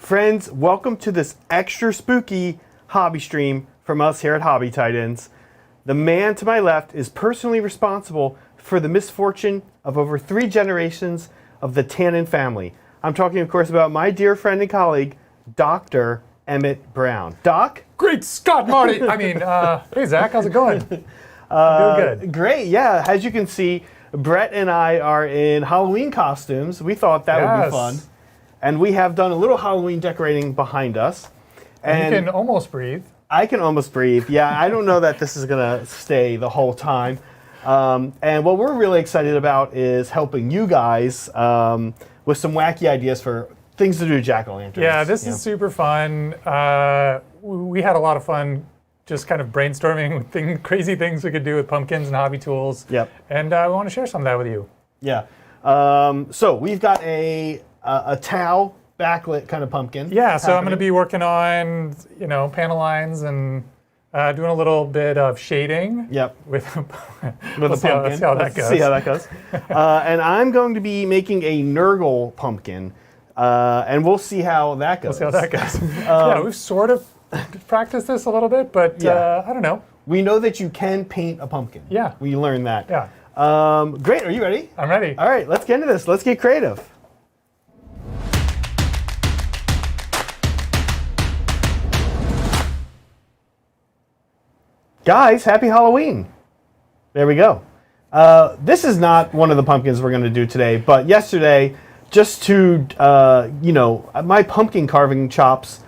Friends, welcome to this extra spooky hobby stream from us here at Hobby Titans. The man to my left is personally responsible for the misfortune of over 3 generations of the Tannen family. I'm talking, of course, about my dear friend and colleague, Dr. Emmett Brown. Doc? Great Scott, Marty! Hey Zach, how's it going? I'm doing good. Great, yeah. As you can see, Brett and I are in Halloween costumes. We thought that would be fun. And we have done a little Halloween decorating behind us. And you can almost breathe. I can almost breathe. Yeah, I don't know that this is going to stay the whole time. And what we're really excited about is helping you guys with some wacky ideas for things to do to jack-o'-lanterns. Yeah, this is super fun. We had a lot of fun just kind of brainstorming crazy things we could do with pumpkins and hobby tools. Yep. And we want to share some of that with you. Yeah. So we've got a towel backlit kind of pumpkin. Yeah, so I'm going to be working on, panel lines and doing a little bit of shading. Yep. With a pumpkin. Let's see how that goes. See how that goes. And I'm going to be making a Nurgle pumpkin. And we'll see how that goes. We'll see how that goes. Yeah, we've sort of practiced this a little bit, but I don't know. We know that you can paint a pumpkin. Yeah. We learned that. Yeah. Great. Are you ready? I'm ready. All right, let's get into this. Let's get creative. Guys, happy Halloween. There we go. This is not one of the pumpkins we're going to do today, but yesterday, just to, my pumpkin carving chops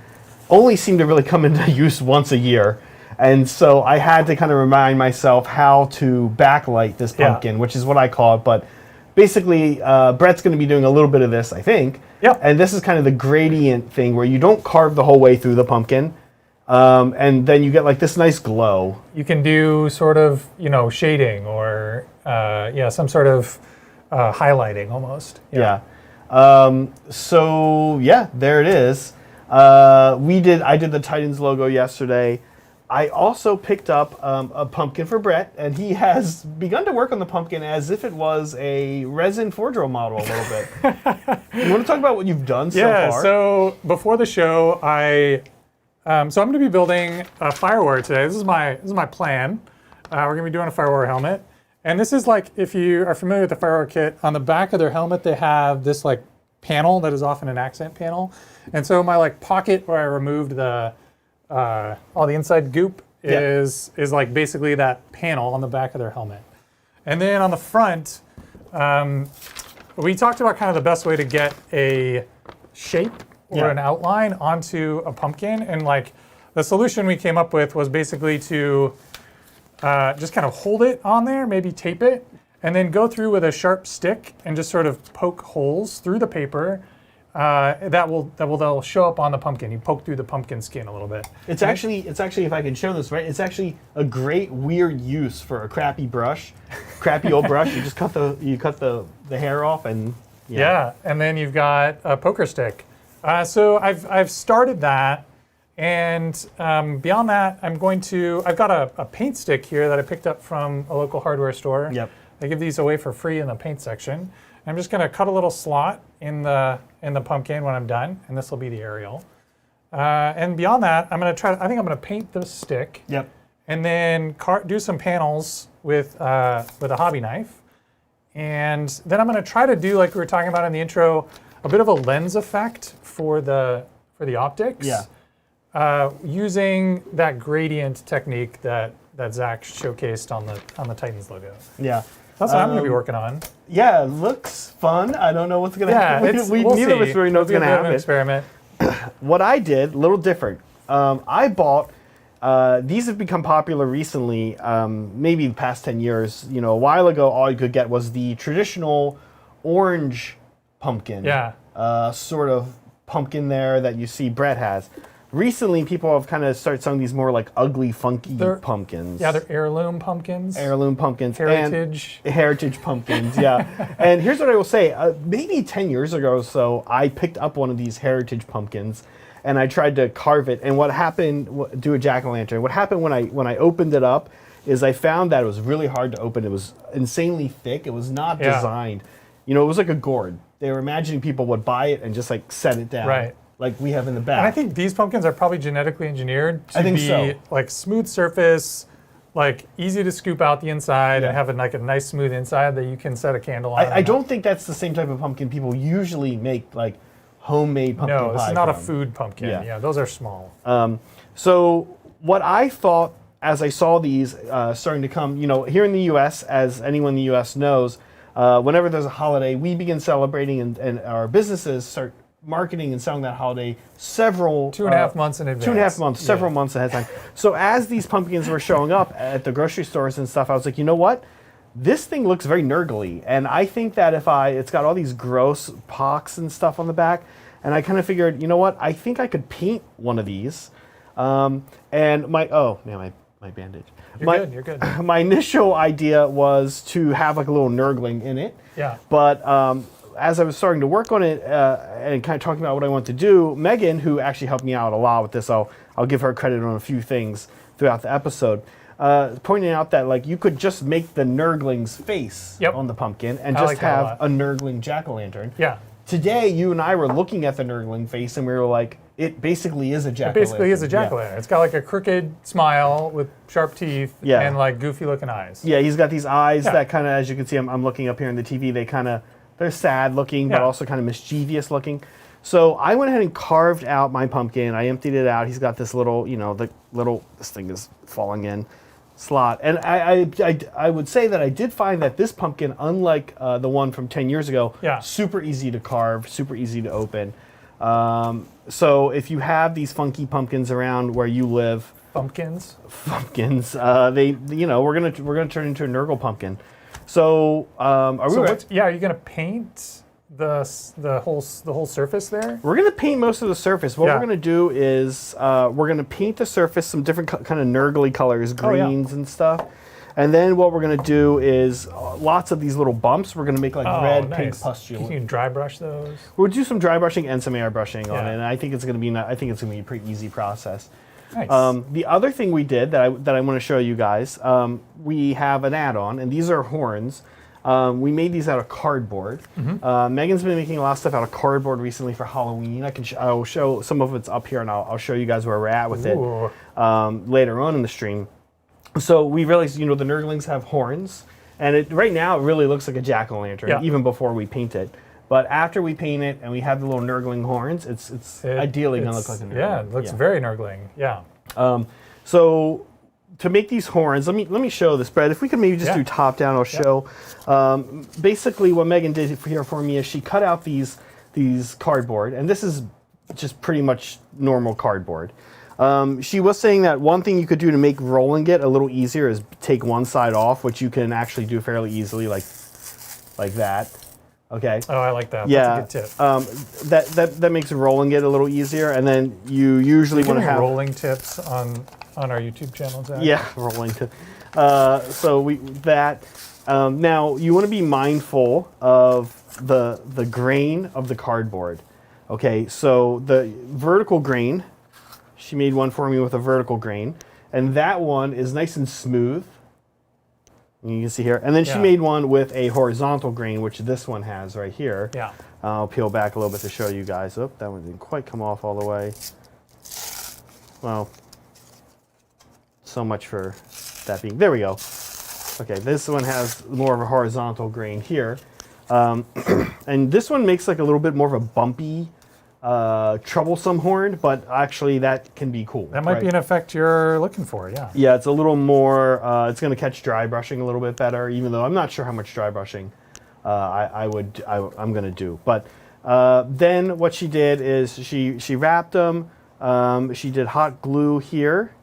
only seem to really come into use once a year. And so I had to kind of remind myself how to backlight this pumpkin, which is what I call it. But basically, Brett's going to be doing a little bit of this, I think. Yep. And this is kind of the gradient thing where you don't carve the whole way through the pumpkin. And then you get like this nice glow. You can do sort of, shading or, some sort of highlighting almost. Yeah. So yeah, there it is. I did the Titans logo yesterday. I also picked up a pumpkin for Brett, and he has begun to work on the pumpkin as if it was a resin 4-drill model a little bit. You want to talk about what you've done so far? Yeah, so before the show, I'm going to be building a firewire today. This is my plan. We're going to be doing a firewire helmet. And this is like, if you are familiar with the firewire kit, on the back of their helmet, they have this like panel that is often an accent panel. And so my like pocket where I removed the all the inside goop is like basically that panel on the back of their helmet. And then on the front, we talked about kind of the best way to get a shape or an outline onto a pumpkin. And like the solution we came up with was basically to just kind of hold it on there, maybe tape it, and then go through with a sharp stick and just sort of poke holes through the paper that will show up on the pumpkin. You poke through the pumpkin skin a little bit. It's actually, if I can show this right, it's actually a great weird use for a crappy brush, crappy old brush. You just cut the hair off and and then you've got a poker stick. So I've started that, and beyond that, I've got a paint stick here that I picked up from a local hardware store. Yep. They give these away for free in the paint section. I'm just going to cut a little slot in the pumpkin when I'm done, and this will be the aerial. And beyond that, I think I'm going to paint the stick. Yep. And then do some panels with a hobby knife. And then I'm going to try to do, like we were talking about in the intro, a bit of a lens effect for the optics. Yeah. Using that gradient technique that Zach showcased on the Titans logo. Yeah. That's what I'm going to be working on. Yeah, it looks fun. I don't know what's going to happen. Neither of us really know what's going to happen. Experiment. What I did, a little different. I bought, these have become popular recently, maybe the past 10 years. A while ago, all you could get was the traditional orange pumpkin. Yeah. Sort of pumpkin there that you see Brett has. Recently, people have kind of started selling these more like ugly, funky pumpkins. Yeah, they're heirloom pumpkins. Heirloom pumpkins. Heritage. Heritage pumpkins, yeah. And here's what I will say. Maybe 10 years ago or so, I picked up one of these heritage pumpkins, and I tried to carve it. And what happened, do a jack-o'-lantern, what happened when I opened it up is I found that it was really hard to open. It was insanely thick. It was not designed. It was like a gourd. They were imagining people would buy it and just like set it down. Right. like we have in the back. And I think these pumpkins are probably genetically engineered to I think be so. like smooth surface, like easy to scoop out the inside and have like a nice smooth inside that you can set a candle on. I don't think that's the same type of pumpkin people usually make, like homemade pumpkin pie. No, this is not a from. food pumpkin. Yeah. Yeah, those are small. So what I thought as I saw these starting to come, here in the U.S., as anyone in the U.S. knows, whenever there's a holiday, we begin celebrating and our businesses start marketing and selling that holiday several 2.5 months in advance. 2.5 months, several months ahead of time. So as these pumpkins were showing up at the grocery stores and stuff, I was like, you know what? This thing looks very Nurgle-y. And I think that it's got all these gross pocks and stuff on the back, and I kind of figured, you know what? I think I could paint one of these. And my bandage. You're good. My initial idea was to have like a little Nurgling in it. Yeah. But as I was starting to work on it and kind of talking about what I want to do, Megan, who actually helped me out a lot with this, I'll give her credit on a few things throughout the episode, pointing out that like you could just make the Nurgling's face on the pumpkin and just have a Nurgling jack-o'-lantern. Yeah. Today, you and I were looking at the Nurgling face and we were like, it basically is a jack-o'-lantern. It basically is a jack-o'-lantern. Yeah. It's got like a crooked smile with sharp teeth and like goofy looking eyes. Yeah, he's got these eyes that kind of, as you can see, I'm looking up here in the TV, they're sad looking, but also kind of mischievous looking. So I went ahead and carved out my pumpkin. I emptied it out. He's got this little, this thing is falling in slot. And I would say that I did find that this pumpkin, unlike the one from 10 years ago, super easy to carve, super easy to open. So if you have these funky pumpkins around where you live, pumpkins, we're gonna turn into a Nurgle pumpkin. So are you gonna paint the whole surface there? We're gonna paint most of the surface. What we're gonna do is we're gonna paint the surface some different kind of Nurgle colors, greens and stuff. And then what we're going to do is lots of these little bumps. We're going to make like red, pink pustule. You can dry brush those. We'll do some dry brushing and some air brushing on it, and I think it's going to be a pretty easy process. Nice. The other thing we did that I want to show you guys, we have an add-on, and these are horns. We made these out of cardboard. Megan's been making a lot of stuff out of cardboard recently for Halloween. I'll show some of it's up here, and I'll show you guys where we're at with it later on in the stream. So we realized, the Nurglings have horns, and right now it really looks like a jack-o'-lantern, even before we paint it. But after we paint it and we have the little Nurgling horns, it's ideally going to look like a Nurgling. Yeah, it looks very Nurgling. Yeah. So to make these horns, let me show this, Brett. If we could maybe just do top down, I'll show. Basically, what Megan did here for me is she cut out these cardboard, and this is just pretty much normal cardboard. She was saying that one thing you could do to make rolling it a little easier is take one side off, which you can actually do fairly easily, like that. Okay. Oh, I like that. Yeah. That's a good tip. That makes rolling it a little easier, and then you usually want to have rolling tips on our YouTube channel, Zach. Yeah, rolling tip. Now you want to be mindful of the grain of the cardboard. Okay, so the vertical grain. She made one for me with a vertical grain, and that one is nice and smooth. You can see here. And then she made one with a horizontal grain, which this one has right here. Yeah. I'll peel back a little bit to show you guys. Oh, that one didn't quite come off all the way. Well, so much for that being. There we go. Okay, this one has more of a horizontal grain here. And this one makes like a little bit more of a bumpy, troublesome horn, but actually that can be cool. That might be an effect you're looking for, yeah. Yeah, it's a little more, it's going to catch dry brushing a little bit better, even though I'm not sure how much dry brushing I'm going to do. But then what she did is she wrapped them, she did hot glue here,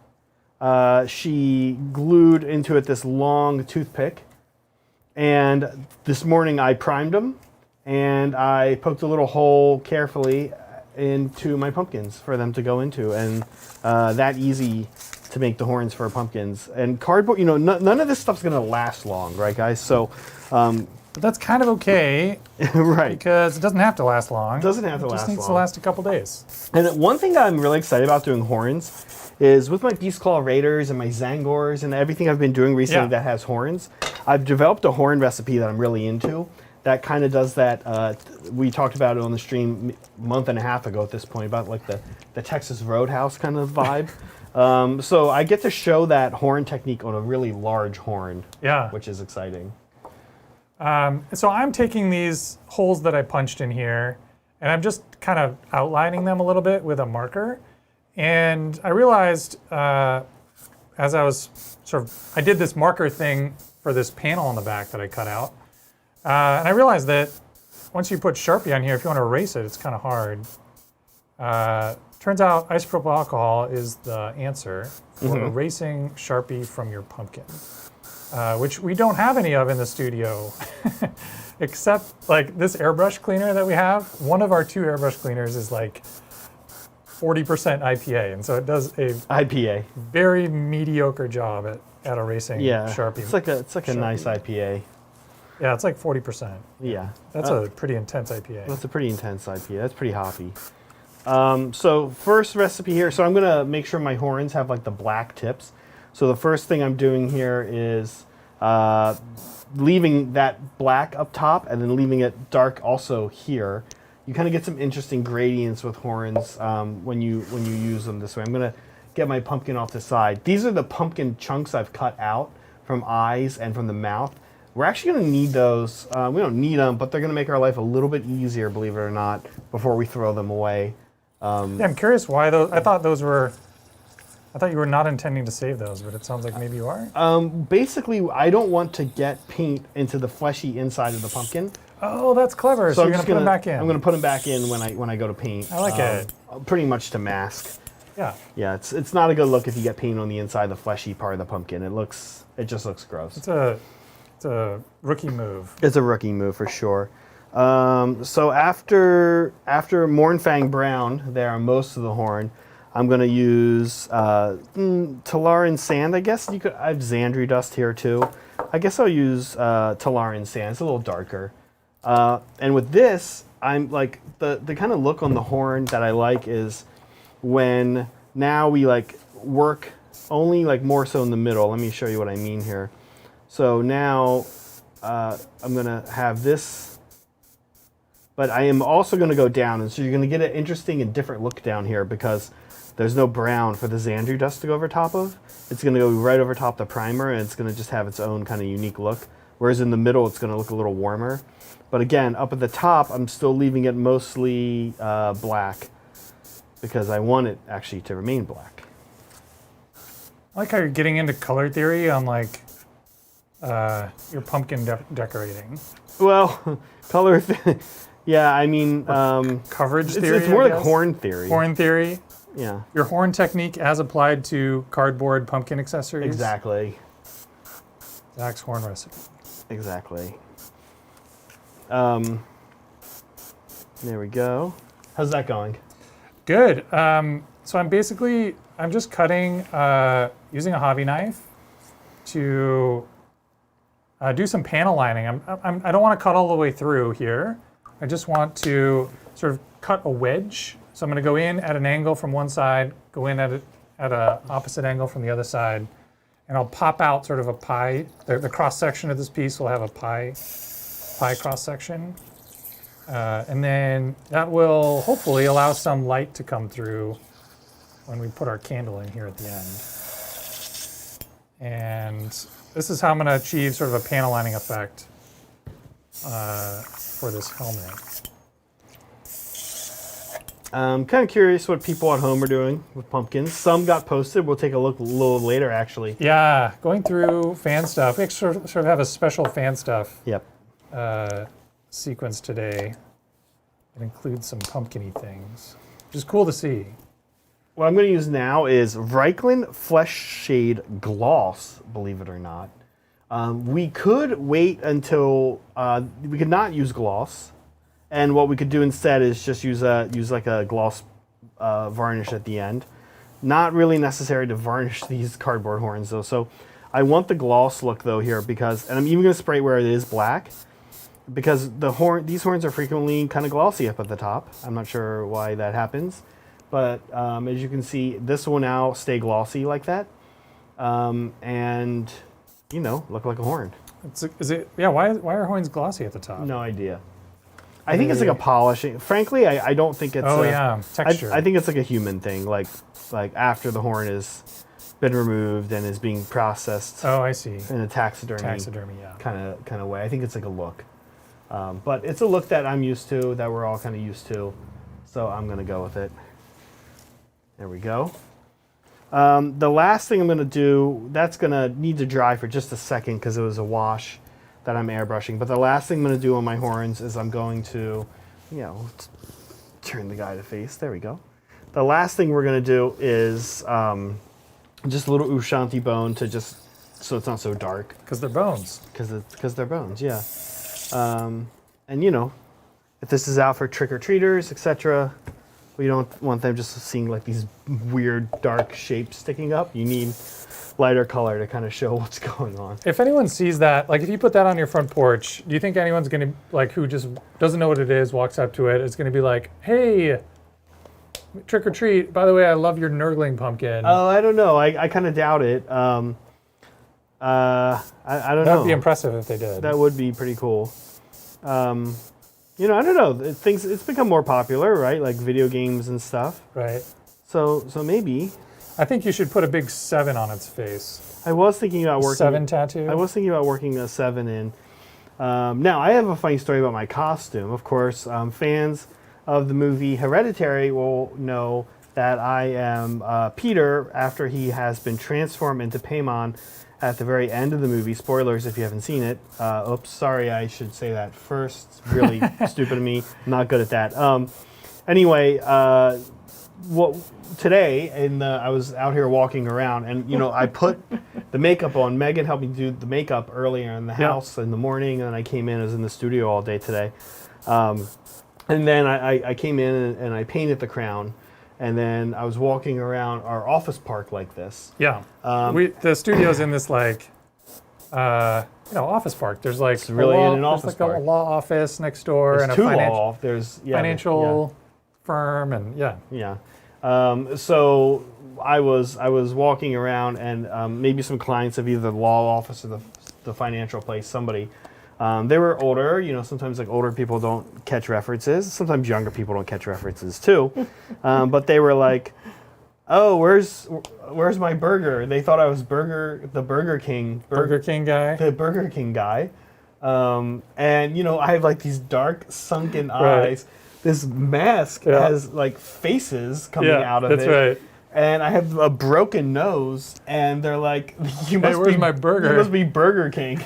she glued into it this long toothpick, and this morning I primed them, and I poked a little hole carefully into my pumpkins for them to go into, and that easy to make the horns for pumpkins. And cardboard, none of this stuff's gonna last long, right, guys? So, but that's kind of okay, right? Because it doesn't have to last long. It doesn't have to last long. It just needs to last a couple days. And one thing that I'm really excited about doing horns is with my Beastclaw Raiders and my Zangors and everything I've been doing recently that has horns. I've developed a horn recipe that I'm really into. that kind of does that. We talked about it on the stream a month and a half ago at this point, about like the Texas Roadhouse kind of vibe. So I get to show that horn technique on a really large horn, Yeah. which is exciting. So I'm taking these holes that I punched in here, and I'm just kind of outlining them a little bit with a marker. And I realized as I was I did this marker thing for this panel on the back that I cut out. And I realized that once you put Sharpie on here, if you want to erase it, it's kind of hard. Turns out isopropyl alcohol is the answer for erasing Sharpie from your pumpkin, which we don't have any of in the studio, except like this airbrush cleaner that we have. One of our 2 airbrush cleaners is like 40% IPA, and so it does a IPA. very mediocre job at erasing Sharpie. It's like a nice IPA. Yeah, it's like 40%. Yeah. That's a pretty intense IPA. That's a pretty intense IPA. That's pretty hoppy. So first recipe here. So I'm going to make sure my horns have like the black tips. So the first thing I'm doing here is leaving that black up top and then leaving it dark also here. You kind of get some interesting gradients with horns when you use them this way. I'm going to get my pumpkin off the side. These are the pumpkin chunks I've cut out from eyes and from the mouth. We're actually going to need those. We don't need them, but they're going to make our life a little bit easier, believe it or not, before we throw them away. Yeah, I'm curious why those. I thought you were not intending to save those, but it sounds like maybe you are. Basically, I don't want to get paint into the fleshy inside of the pumpkin. Oh, that's clever. So you're going to put them back in. I'm going to put them back in when I go to paint. I like it. Pretty much to mask. Yeah. Yeah, it's not a good look if you get paint on the inside, the fleshy part of the pumpkin. It just looks gross. It's a rookie move. It's a rookie move for sure. So after Mornfang Brown there on most of the horn, I'm going to use Talaran Sand, I guess. I have Xandri Dust here too. I guess I'll use Talaran Sand. It's a little darker. And with this, I'm like, the kind of look on the horn that I like is when now we like work only like more so in the middle. Let me show you what I mean here. So now I'm going to have this, but I am also going to go down. And so you're going to get an interesting and different look down here because there's no brown for the Xandri Dust to go over top of. It's going to go right over top the primer, and it's going to just have its own kind of unique look. Whereas in the middle, it's going to look a little warmer. But again, up at the top, I'm still leaving it mostly black because I want it actually to remain black. I like how you're getting into color theory on like your pumpkin decorating. Well, color, yeah, I mean, coverage theory. It's more like horn theory. Horn theory. Yeah. Your horn technique as applied to cardboard pumpkin accessories. Exactly. Zach's horn recipe. Exactly. There we go. How's that going? Good. So I'm just cutting using a hobby knife to do some panel lining. I don't want to cut all the way through here. I just want to sort of cut a wedge. So I'm going to go in at an angle from one side, go in at an opposite angle from the other side, and I'll pop out sort of a pie. The cross section of this piece will have a pie cross section. And then that will hopefully allow some light to come through when we put our candle in here at the end. And this is how I'm going to achieve sort of a panel lining effect for this helmet. I'm kind of curious what people at home are doing with pumpkins. Some got posted. We'll take a look a little later, actually. Yeah, going through fan stuff. We sort of have a special fan stuff sequence today. It includes some pumpkin-y things, which is cool to see. What I'm going to use now is Vryklyn Flesh Shade Gloss, believe it or not. We could wait until, we could not use gloss. And what we could do instead is just use like a gloss varnish at the end. Not really necessary to varnish these cardboard horns though. So I want the gloss look though here because, and I'm even going to spray where it is black because these horns are frequently kind of glossy up at the top. I'm not sure why that happens, but as you can see, this will now stay glossy like that, and look like a horn. Is it? Yeah. Why are horns glossy at the top? No idea. I think it's like a polishing. Frankly, I don't think it's. Oh yeah, texture. I think it's like a human thing. Like after the horn has been removed and is being processed. Oh, I see. In a taxidermy. Yeah. Kind of way. I think it's like a look. But it's a look that I'm used to, that we're all kind of used to. So I'm gonna go with it. There we go. The last thing I'm going to do, that's going to need to dry for just a second because it was a wash that I'm airbrushing. But the last thing I'm going to do on my horns is I'm going to, turn the guy to face. There we go. The last thing we're going to do is just a little Ushanti bone to just, so it's not so dark. Because they're bones. Because they're bones, yeah. And if this is out for trick-or-treaters, etc., we don't want them just seeing like these weird dark shapes sticking up. You need lighter color to kind of show what's going on. If anyone sees that, like if you put that on your front porch, do you think anyone's going to, like who just doesn't know what it is, walks up to it, is going to be like, hey, trick or treat, by the way, I love your Nurgling pumpkin. Oh, I don't know. I kind of doubt it. I don't know. That would be impressive if they did. That would be pretty cool. I don't know. It's become more popular, right? Like video games and stuff. Right. So maybe. I think you should put a big 7 on its face. I was thinking about working 7 tattoo. I was thinking about working a 7 in. Now I have a funny story about my costume. Of course, fans of the movie Hereditary will know that I am Peter after he has been transformed into Paimon at the very end of the movie. Spoilers if you haven't seen it. Oops, sorry, I should say that first. Really stupid of me. Not good at that. Anyway, today I was out here walking around, and I put the makeup on. Megan helped me do the makeup earlier in the house in the morning, and then I came in. I was in the studio all day today, and then I came in and I painted the crown. And then I was walking around our office park like this. Yeah, the studio's in this office park. There's like it's really in an office park. A law office next door, there's and two a law. There's financial firm, and yeah. So I was walking around, and maybe some clients of either the law office or the financial place. Somebody. They were older, sometimes like older people don't catch references. Sometimes younger people don't catch references too. But they were like, oh, where's my burger? They thought I was the Burger King. Burger King guy? The Burger King guy. And, I have like these dark sunken eyes. This mask has like faces coming out of it. That's right. And I have a broken nose, and they're like, where's my burger? You must be Burger King.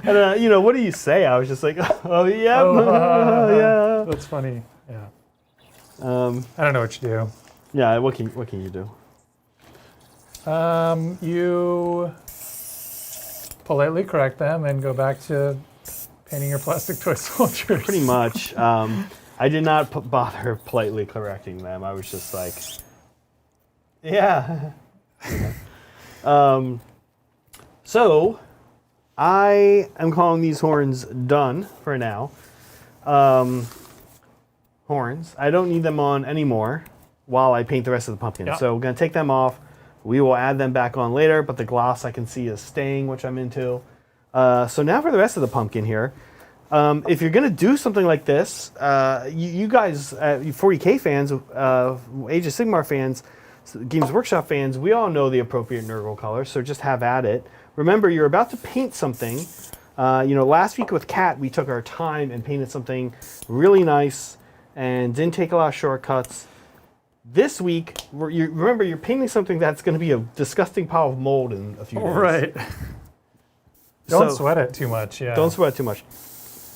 And, what do you say? I was just like, oh, yeah. Yeah. That's funny. Yeah. I don't know what you do. Yeah, what can you do? You politely correct them and go back to painting your plastic toy soldiers. Pretty much. I did not bother politely correcting them. I was just like... Yeah. So, I am calling these horns done for now. Horns. I don't need them on anymore while I paint the rest of the pumpkin. So we're going to take them off. We will add them back on later, but the gloss I can see is staying, which I'm into. So now for the rest of the pumpkin here. If you're going to do something like this, you guys, 40K fans, Age of Sigmar fans, Games Workshop fans, we all know the appropriate Nurgle color, so just have at it. Remember, you're about to paint something. Last week with Kat, we took our time and painted something really nice and didn't take a lot of shortcuts. This week, remember, you're painting something that's going to be a disgusting pile of mold in a few days. Right. Don't sweat it too much, Don't sweat it too much.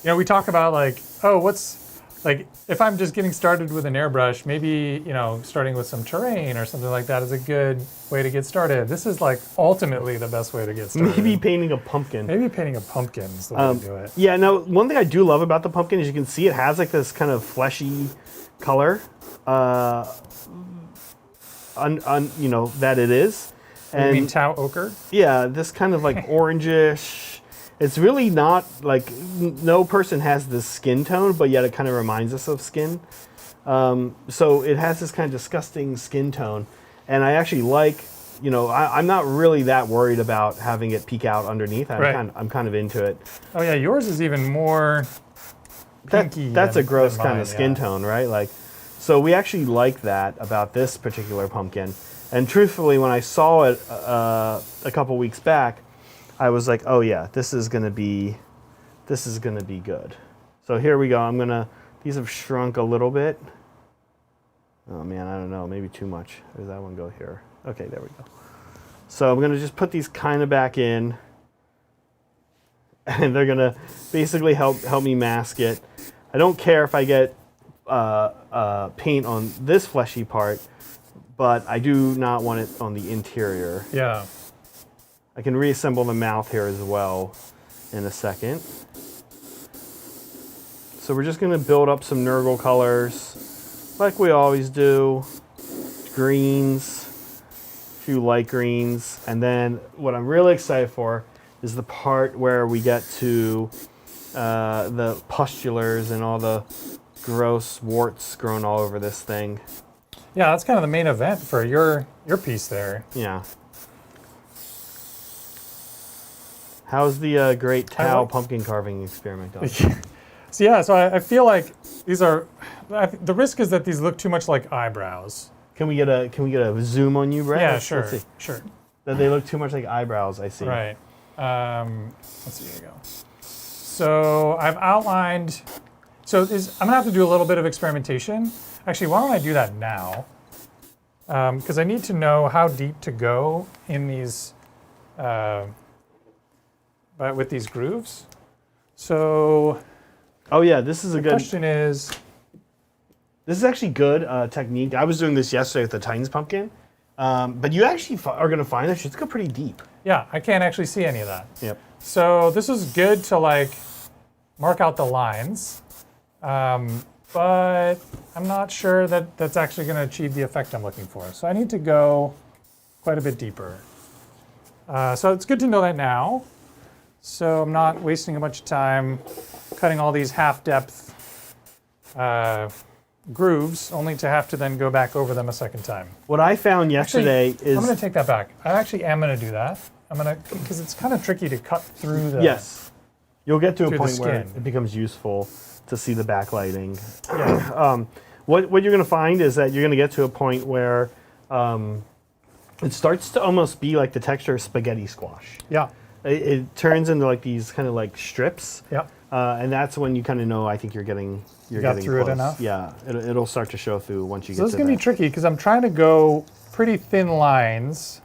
We talk about if I'm just getting started with an airbrush, maybe, starting with some terrain or something like that is a good way to get started. This is ultimately the best way to get started. Maybe painting a pumpkin. Maybe painting a pumpkin is the way to do it. Yeah, now, one thing I do love about the pumpkin is you can see it has this kind of fleshy color, that it is. And you mean Tau ochre? Yeah, this kind of orangish. It's really not no person has this skin tone, but yet it kind of reminds us of skin. So it has this kind of disgusting skin tone, and I actually like you know, I'm not really that worried about having it peek out underneath. Right. I'm kind of into it. Oh yeah, yours is even more pinky. That's a gross than kind mine, of skin tone, right? Like, so we actually like that about this particular pumpkin. And truthfully, when I saw it a couple weeks back, I was like, oh yeah, this is gonna be good. So here we go. These have shrunk a little bit. Oh man, I don't know, maybe too much. Does that one go here? Okay, there we go. So I'm gonna just put these kind of back in, and they're gonna basically help me mask it. I don't care if I get paint on this fleshy part, but I do not want it on the interior. Yeah. I can reassemble the mouth here as well in a second. So we're just gonna build up some Nurgle colors, like we always do. Greens, a few light greens, and then what I'm really excited for is the part where we get to the pustulars and all the gross warts growing all over this thing. Yeah, that's kind of the main event for your piece there. Yeah. How's the Great Tau pumpkin carving experiment going? So I feel like these are. The risk is that these look too much like eyebrows. Can we get a zoom on you, Brett? Yeah, Let's sure. see. Sure. That they look too much like eyebrows. I see. Right. Let's see. Here we go. So I've outlined. I'm gonna have to do a little bit of experimentation. Actually, why don't I do that now? Because I need to know how deep to go in these, but with these grooves. So. Oh yeah, this is a The good. question is. This is actually good technique. I was doing this yesterday with the Titans pumpkin, but you actually are going to find that shit's go pretty deep. Yeah, I can't actually see any of that. Yep. So this is good to like mark out the lines, but I'm not sure that that's actually going to achieve the effect I'm looking for. So I need to go quite a bit deeper. So it's good to know that now. So I'm not wasting a bunch of time cutting all these half-depth grooves, only to have to then go back over them a second time. What I found yesterday is... I'm going to take that back. I actually am going to do that. Because it's kind of tricky to cut through the... Yes. You'll get to a through the point where skin. it becomes useful to see the backlighting. Yeah. What you're going to find is that you're going to get to a point where it starts to almost be like the texture of spaghetti squash. Yeah. It turns into like these kind of like strips. Yeah. And that's when you kind of know, I think you're getting got through it close. enough? Yeah, it'll start to show through once you So get this to is going to be tricky because I'm trying to go pretty thin lines.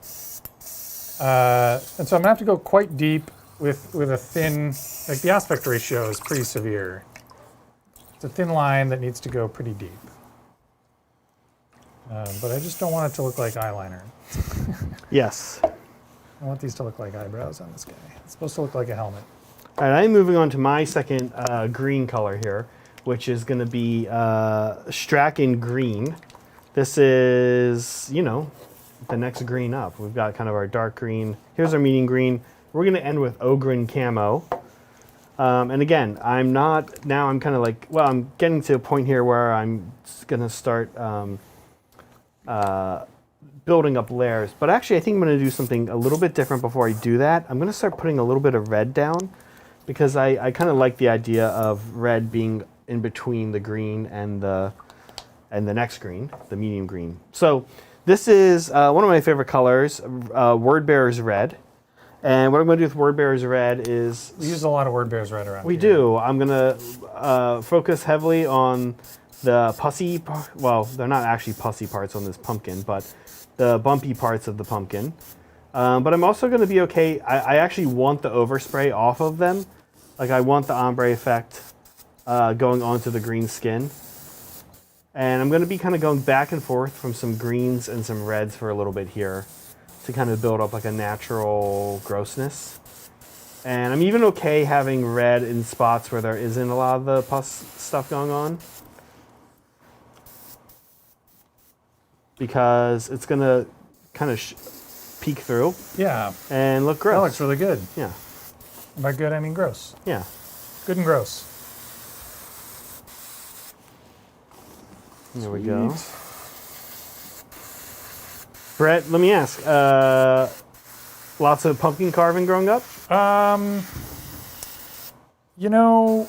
And so I'm going to have to go quite deep with a thin, like the aspect ratio is pretty severe. It's a thin line that needs to go pretty deep. But I just don't want it to look like eyeliner. Yes. I want these to look like eyebrows on this guy. It's supposed to look like a helmet. All right, I'm moving on to my second green color here, which is going to be Strachan Green. This is, you know, the next green up. We've got kind of our dark green. Here's our medium green. We're going to end with Ogren Camo. And again, I'm kind of like, well, I'm getting to a point here where I'm going to start building up layers. But actually, I think I'm going to do something a little bit different before I do that. I'm going to start putting a little bit of red down because I kind of like the idea of red being in between the green and the next green, the medium green. So this is one of my favorite colors, Wordbearer's Red. And what I'm going to do with Wordbearer's Red is... We use a lot of Wordbearer's Red around We here. do. I'm going to focus heavily on the pussy, well, they're not actually pussy parts on this pumpkin, but the bumpy parts of the pumpkin. But I'm also going to be okay. I actually want the overspray off of them. Like I want the ombre effect going onto the green skin. And I'm going to be kind of going back and forth from some greens and some reds for a little bit here to kind of build up like a natural grossness. And I'm even okay having red in spots where there isn't a lot of the pus stuff going on, because it's going to kind of peek through Yeah, and look gross. that looks really good. Yeah. By good, I mean gross. Yeah. Good and gross. There we go. Brett, let me ask. Lots of pumpkin carving growing up? You know,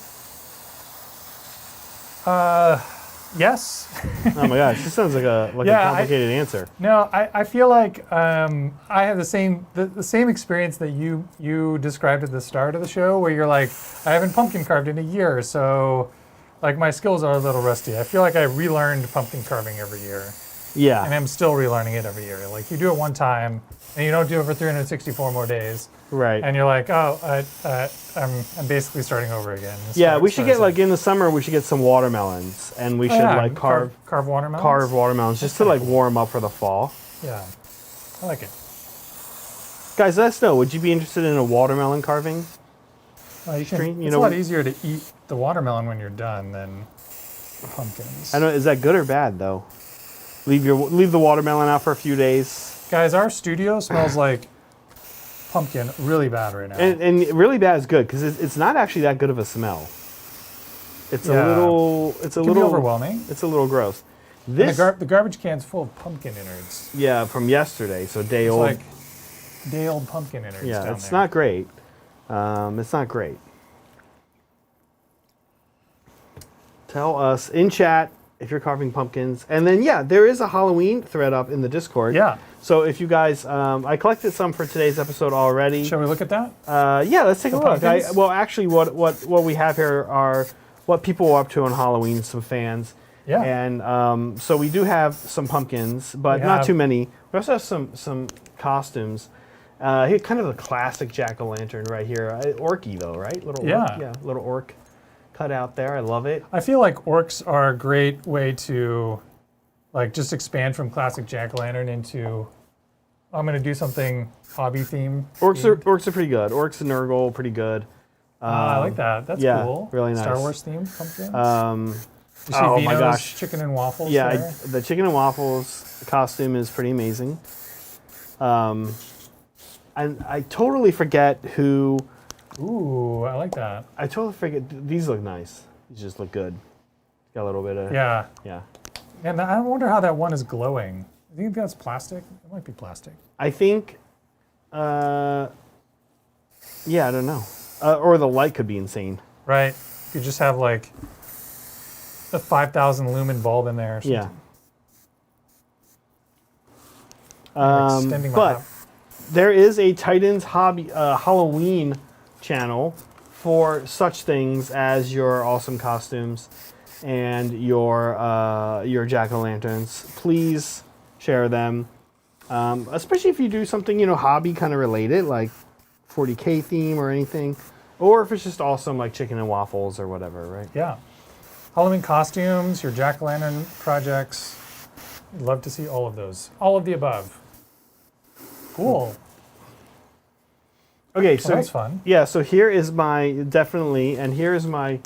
yes. Oh my gosh, this sounds like a complicated answer. No, I feel like I have the same experience that you described at the start of the show, where you're like, I haven't pumpkin carved in a year, so like my skills are a little rusty. I feel like I relearned pumpkin carving every year. Yeah. And I'm still relearning it every year. Like you do it one time, and you don't do it for 364 more days. Right. And you're like, oh, I'm basically starting over again. Yeah, we should get like in the summer. We should get some watermelons, and we should like carve watermelons. Carve watermelons just to like warm up for the fall. Yeah, I like it. Guys, let us know. Would you be interested in a watermelon carving? You stream? It's a lot easier to eat the watermelon when you're done than the pumpkins. I know. Is that good or bad though? Leave the watermelon out for a few days. Guys, our studio smells like pumpkin really bad right now. And really bad is good because it's not actually that good of a smell. It's a little. It's a little overwhelming. It's a little gross. The garbage can's full of pumpkin innards. Yeah, from yesterday, so day it's old. Like day old pumpkin innards. Yeah, down it's there. not great. It's not great. Tell us in chat if you're carving pumpkins, and then there is a Halloween thread up in the Discord. Yeah. So if you guys, I collected some for today's episode already. Shall we look at that? Yeah, let's take a look. Pumpkins? Actually, what we have here are what people are up to on Halloween. Some fans. Yeah. And so we do have some pumpkins, but not too many. We also have some costumes. Here, kind of a classic jack-o'-lantern right here. Orky though, right? Little orc, little orc cut out there. I love it. I feel like orcs are a great way to like just expand from classic jack-o'-lantern into I'm going to do something hobby theme. Orcs are pretty good. Orcs and Nurgle pretty good. I like that. That's cool. Really nice. Star Wars themed pumpkins. You see Oh Vino's my gosh. chicken and waffles Yeah, the chicken and waffles costume is pretty amazing. And I totally forget who. Ooh, I like that. I totally forget. These look nice. These just look good. Got a little bit of. Yeah. Yeah. And I wonder how that one is glowing. Do you think that's plastic? It might be plastic. I think. Yeah, I don't know. Or the light could be insane. Right. You just have like a 5,000 lumen bulb in there or something. Yeah. Extending my But there is a Titans hobby Halloween channel for such things as your awesome costumes and your jack-o'-lanterns. Please share them, especially if you do something hobby kind of related, like 40K theme or anything, or if it's just awesome like chicken and waffles or whatever, right? Yeah. Halloween costumes, your jack-o'-lantern projects. I'd love to see all of those. All of the above. Cool. Okay, so that's fun. Yeah, so here is and here is my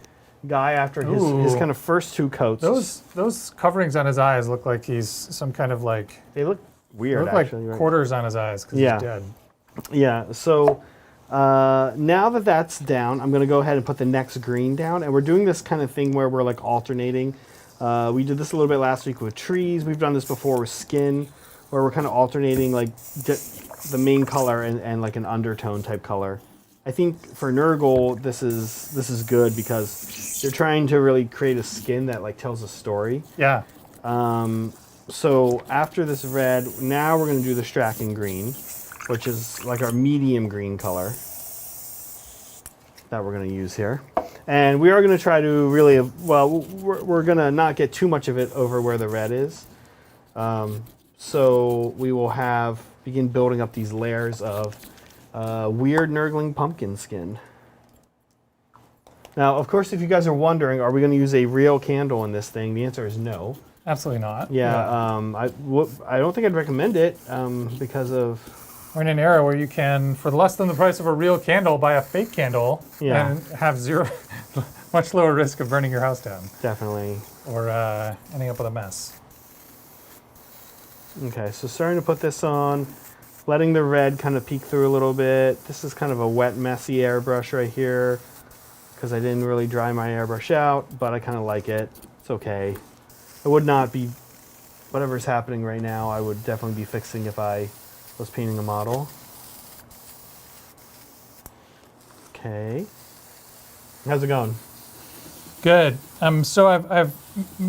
guy after his kind of first two coats. Those coverings on his eyes look like he's some kind of like. They look weird. They look actually, like quarters on his eyes because he's dead. Yeah. So now that that's down, I'm going to go ahead and put the next green down, and we're doing this kind of thing where we're like alternating. We did this a little bit last week with trees. We've done this before with skin, where we're kind of alternating like the main color and like an undertone type color. I think for Nurgle, this is good because they're trying to really create a skin that like tells a story. Yeah. So after this red, now we're going to do the Strachan green, which is like our medium green color that we're going to use here. And we are going to try to really, we're going to not get too much of it over where the red is. So we will begin building up these layers of weird Nurgling pumpkin skin. Now, of course, if you guys are wondering, are we going to use a real candle in this thing? The answer is no. Absolutely not. Yeah. I don't think I'd recommend it because of... We're in an era where you can, for less than the price of a real candle, buy a fake candle and have much lower risk of burning your house down. Definitely. Or ending up with a mess. Okay, so starting to put this on, letting the red kind of peek through a little bit. This is kind of a wet, messy airbrush right here because I didn't really dry my airbrush out, but I kind of like it. It's okay. I would not be whatever's happening right now, I would definitely be fixing if I was painting a model. Okay. How's it going? Good. So I've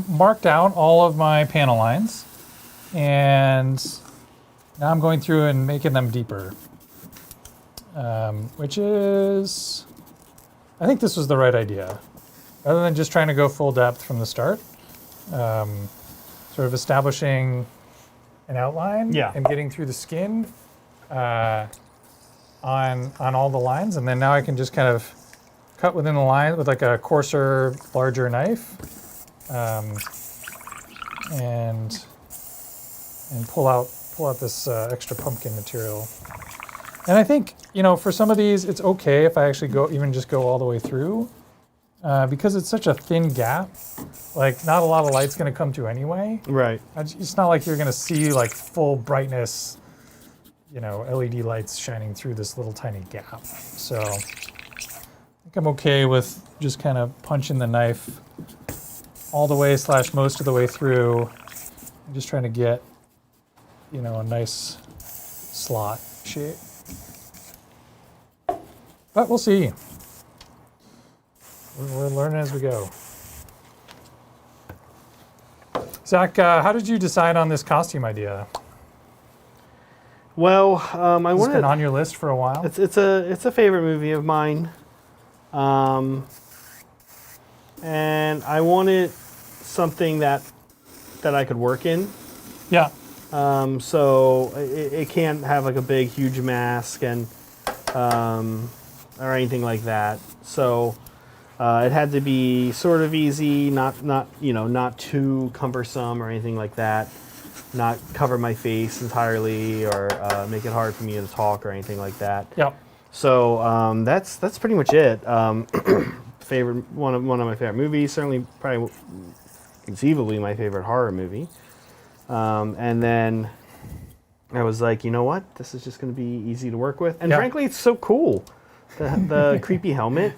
marked out all of my panel lines, and now I'm going through and making them deeper, which is, I think this was the right idea. Rather than just trying to go full depth from the start, sort of establishing an outline and getting through the skin on all the lines, and then now I can just kind of cut within the line with like a coarser, larger knife, and pull out this extra pumpkin material. And I think, you know, for some of these, it's okay if I actually just go all the way through, because it's such a thin gap. Like, not a lot of light's going to come through anyway. Right. It's not like you're going to see like full brightness, you know, LED lights shining through this little tiny gap. So I think I'm okay with just kind of punching the knife all the way / most of the way through. I'm just trying to get, you know, a nice slot shape. But we'll see. We're learning as we go. Zach, how did you decide on this costume idea? Well, I It's wanted. been on your list for a while. It's a favorite movie of mine, and I wanted something that I could work in. Yeah. So it can't have like a big, huge mask and or anything like that. So it had to be sort of easy, not too cumbersome or anything like that. Not cover my face entirely or make it hard for me to talk or anything like that. Yep. So that's pretty much it. Favorite one of my favorite movies, certainly probably conceivably my favorite horror movie. And then I was like, you know what? This is just going to be easy to work with. And frankly, it's so cool. The creepy helmet.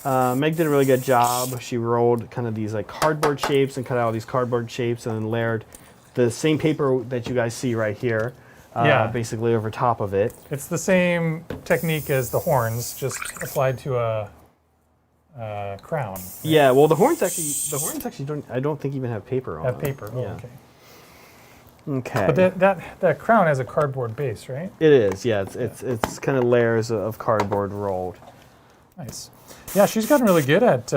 Meg did a really good job. She rolled kind of these like cardboard shapes and cut out all these cardboard shapes and then layered the same paper that you guys see right here, basically over top of it. It's the same technique as the horns, just applied to a crown. Right? Yeah, well, the horns actually I don't think even have paper on them. Have paper. Oh, Yeah. okay. Okay. But that crown has a cardboard base, right? It is. Yeah, it's kind of layers of cardboard rolled. Nice. Yeah, she's gotten really good at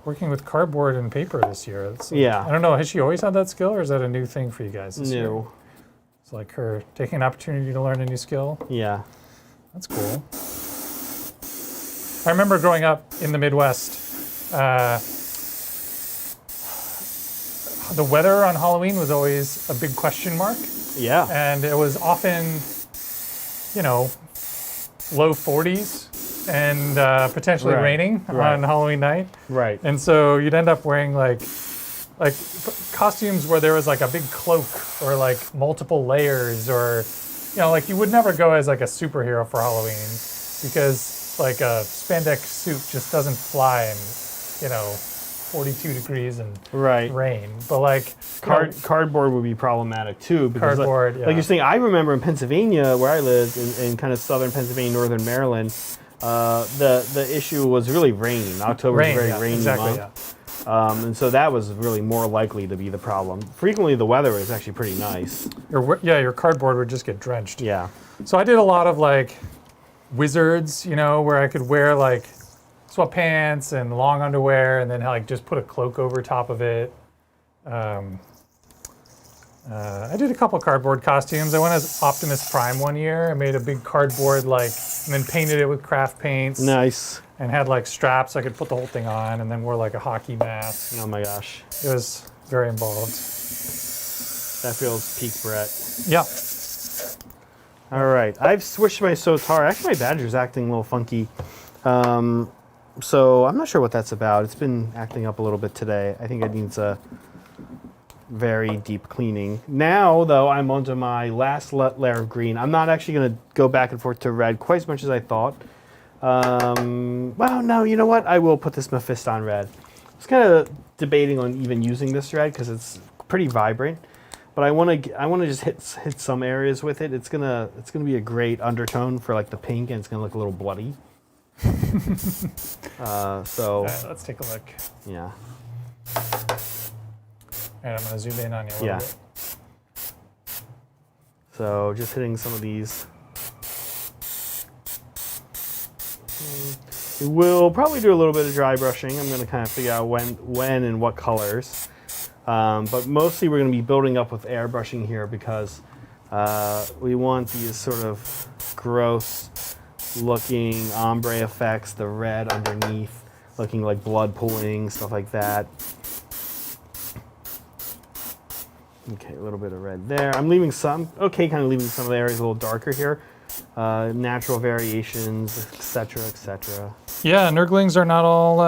working with cardboard and paper this year. Yeah. I don't know, has she always had that skill, or is that a new thing for you guys this year? New. It's like her taking an opportunity to learn a new skill. Yeah. That's cool. I remember growing up in the Midwest, the weather on Halloween was always a big question mark. Yeah. And it was often, you know, low 40s and potentially raining on Halloween night. Right. And so you'd end up wearing like costumes where there was like a big cloak or like multiple layers, or, you know, like you would never go as like a superhero for Halloween because like a spandex suit just doesn't fly in, you know, 42 degrees and rain. But like cardboard would be problematic too, because cardboard, like you're saying, I remember in Pennsylvania where I lived in kind of southern Pennsylvania, northern Maryland, the issue was really rain. October is a very rainy month. And so that was really more likely to be the problem. Frequently the weather was actually pretty nice. Your cardboard would just get drenched. Yeah. So I did a lot of like wizards, you know, where I could wear like sweatpants and long underwear and then like just put a cloak over top of it. I did a couple cardboard costumes. I went as Optimus Prime one year. I made a big cardboard and then painted it with craft paints. Nice. And had like straps I could put the whole thing on, and then wore like a hockey mask. Oh my gosh. It was very involved. That feels peak Brett. Yeah. All right. I've switched my Sotar. Actually, my badger's acting a little funky. So I'm not sure what that's about. It's been acting up a little bit today. I think it needs a very deep cleaning. Now, though, I'm onto my last layer of green. I'm not actually going to go back and forth to red quite as much as I thought. Well, no, you know what? I will put this Mephiston red. I was kind of debating on even using this red because it's pretty vibrant, but I want to just hit some areas with it. It's gonna be a great undertone for like the pink, and it's gonna look a little bloody. So let's take a look. yeah. And I'm gonna zoom in on you a little bit. So just hitting some of these. We'll probably do a little bit of dry brushing. I'm going to kind of figure out when and what colors. But mostly we're going to be building up with airbrushing here because we want these sort of gross looking ombre effects, the red underneath looking like blood pooling, stuff like that. Okay, a little bit of red there. I'm leaving some, kind of leaving some of the areas a little darker here. Natural variations, etc., etc. Yeah, Nurglings are not all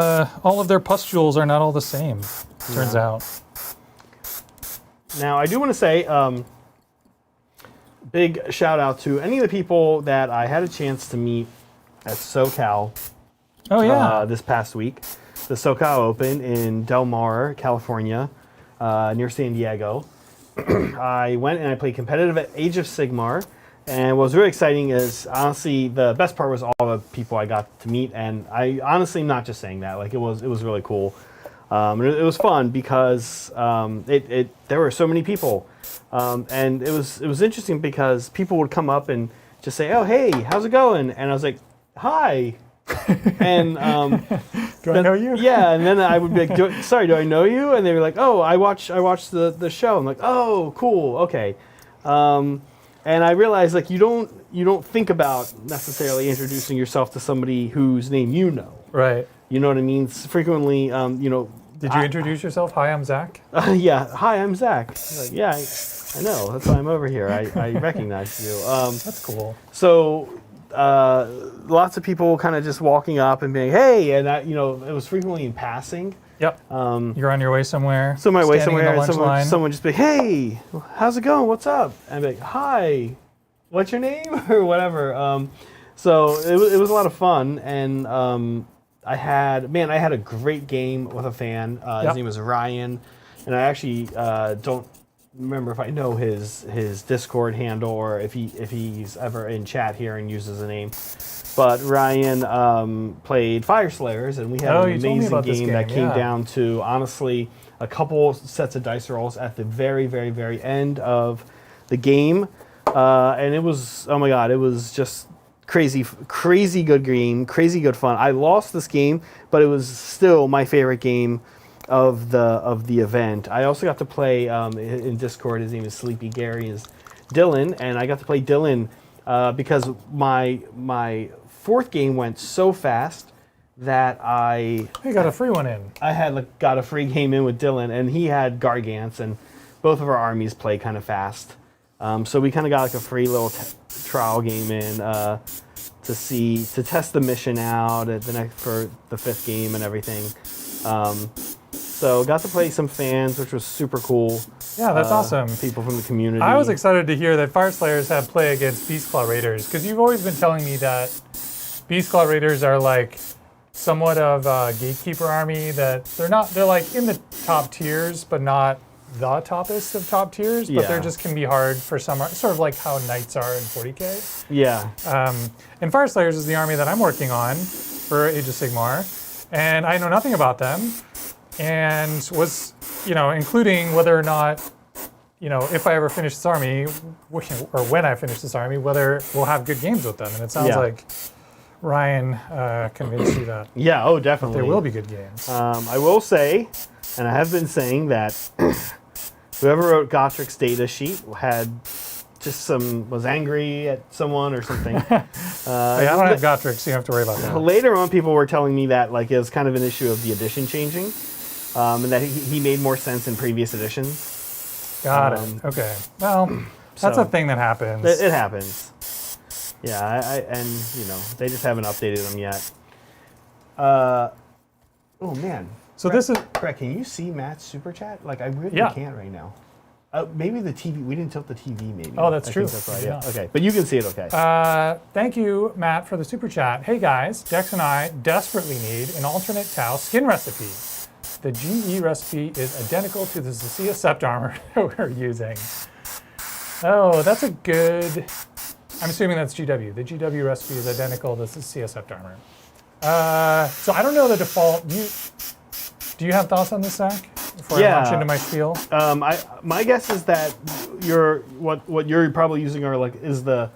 of their pustules are not all the same, turns out. Now, I do want to say, big shout out to any of the people that I had a chance to meet at SoCal this past week. The SoCal Open in Del Mar, California, near San Diego. I went and I played competitive at Age of Sigmar. And what was really exciting is, honestly, the best part was all the people I got to meet. And I honestly, not just saying that, like it was really cool. It was fun because there were so many people. And it was interesting because people would come up and just say, "Oh, hey, how's it going?" And I was like, "Hi." And do I know you? Yeah, and then I would be like, "Sorry, do I know you?" And they were like, "Oh, I watched the show." I'm like, "Oh, cool, okay." And I realized like you don't think about necessarily introducing yourself to somebody whose name you know. Right. You know what I mean? Frequently, Did you introduce yourself? Hi, I'm Zach. Yeah. Hi, I'm Zach. Like, yeah, I know. That's why I'm over here. I recognize you. That's cool. So lots of people kind of just walking up and being, "Hey," and it was frequently in passing. Yep. You're on your way somewhere. So my way somewhere, and someone just be, "Hey, how's it going? What's up?" And I'd be like, "Hi, what's your name?" or whatever. So it was a lot of fun, and I had a great game with a fan. His name was Ryan, and I actually don't remember if I know his Discord handle or if he's ever in chat here and uses a name. But Ryan played Fire Slayers, and we had an amazing game that came down to, honestly, a couple sets of dice rolls at the very, very, very end of the game. And it was, oh my God, it was just crazy good game, crazy good fun. I lost this game, but it was still my favorite game of the event. I also got to play in Discord. His name is Sleepy Gary, is Dylan, and I got to play Dylan because my fourth game went so fast that I got a free one in. I had got a free game in with Dylan, and he had Gargants, and both of our armies play kind of fast. So we kind of got a free little trial game in to test the mission out for the fifth game and everything. So got to play some fans, which was super cool. Yeah, that's awesome. People from the community. I was excited to hear that Fire Slayers have play against Beastclaw Raiders, because you've always been telling me that Beastclaw Raiders are like somewhat of a gatekeeper army, that they're like in the top tiers, but not the toppest of top tiers, but they just can be hard for some, sort of like how Knights are in 40K. Yeah. And Fire Slayers is the army that I'm working on for Age of Sigmar, and I know nothing about them, and was, including whether or not, if I ever finish this army, or when I finish this army, whether we'll have good games with them. And it sounds like Ryan convinced you that. Yeah, oh, definitely. There will be good games. I will say, and I have been saying that whoever wrote Gottrik's data sheet had was angry at someone or something. I don't have Gottrick, so you don't have to worry about that. Later on, people were telling me that it was kind of an issue of the edition changing, and that he made more sense in previous editions. Got it. Okay. Well, that's a thing that happens. It happens. Yeah, and they just haven't updated them yet. Oh man. So this is. Brett, can you see Matt's super chat? I really can't right now. Maybe the TV. We didn't tilt the TV. Maybe. Oh, that's true. That's right. Yeah. Okay, but you can see it. Okay. Thank you, Matt, for the super chat. Hey guys, Dex and I desperately need an alternate Tau skin recipe. the GE recipe is identical to the Zacia Sept armor that we're using. Oh, that's a good... I'm assuming that's GW. The GW recipe is identical to the Zacia Sept armor. So I don't know the default. Do you have thoughts on this, Zach? Before I launch into my spiel? My guess is that what you're probably using is the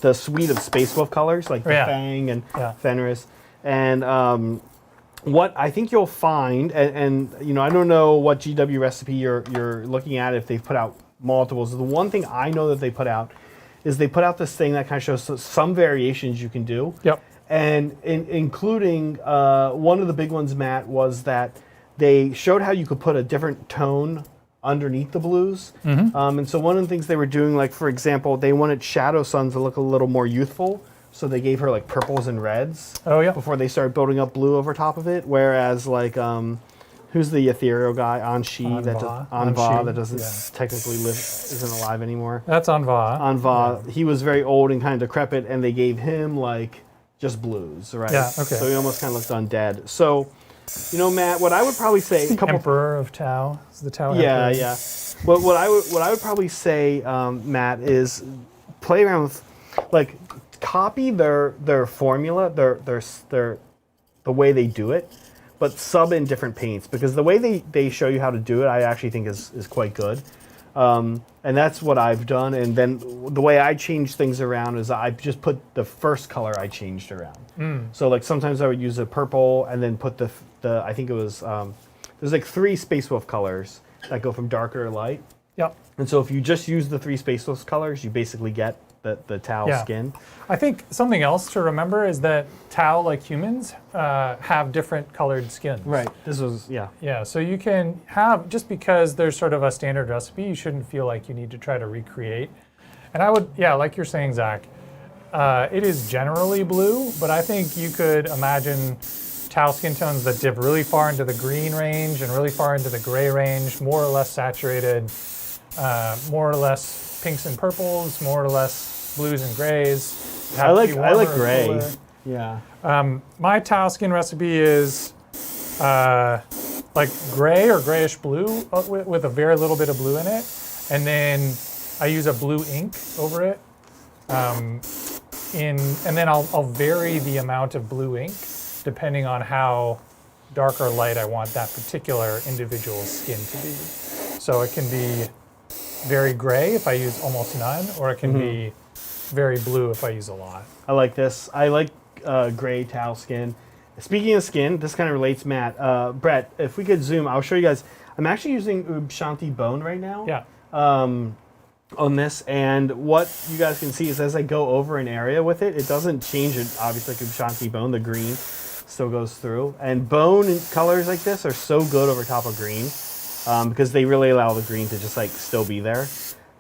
the suite of Space Wolf colors, like the Fang and Fenris. And what I think you'll find, and I don't know what GW recipe you're looking at, if they've put out multiples. The one thing I know that they put out is they put out this thing that kind of shows some variations you can do. Yep. And including one of the big ones, Matt, was that they showed how you could put a different tone underneath the blues. And so one of the things they were doing, like for example, they wanted Shadow Sun to look a little more youthful. So they gave her like purples and reds before they started building up blue over top of it. Whereas like, who's the ethereal guy? Anva that doesn't technically isn't alive anymore. That's Anva. Anva, he was very old and kind of decrepit, and they gave him like just blues, right? Yeah, okay. So he almost kind of looked undead. So, Matt, what I would probably say, Emperor of Tau. Is the Tau yeah, Emperor? yeah. Well, what I would probably say, Matt, is play around with, like, copy their formula, their the way they do it, but sub in different paints, because the way they show you how to do it, I actually think is quite good. And that's what I've done. And then the way I change things around is I just put the first color I changed around. So like sometimes I would use a purple and then put the I think it was, there's like 3 Space Wolf colors that go from darker to light. Yep. And so if you just use the 3 Space Wolf colors, you basically get the Tau skin. I think something else to remember is that Tau, like humans, have different colored skins. Right. This was, Yeah, so you can have, just because there's sort of a standard recipe, you shouldn't feel like you need to try to recreate. And I would, like you're saying, Zach, it is generally blue, but I think you could imagine Tau skin tones that dip really far into the green range and really far into the gray range, more or less saturated, more or less pinks and purples, more or less blues and grays. I like gray. Cooler. Yeah. My Tau skin recipe is like gray or grayish blue with a very little bit of blue in it, and then I use a blue ink over it. And then I'll vary the amount of blue ink depending on how dark or light I want that particular individual skin to be. So it can be very gray if I use almost none, or it can be very blue if I use a lot. I like this. I like gray Tau skin. Speaking of skin, this kind of relates, Matt. Brett, if we could zoom, I'll show you guys. I'm actually using Ubshanti Bone right now. Yeah. On this, and what you guys can see is as I go over an area with it, it doesn't change it. Obviously, like Ubshanti Bone, the green still goes through. And bone and colors like this are so good over top of green because they really allow the green to just like still be there.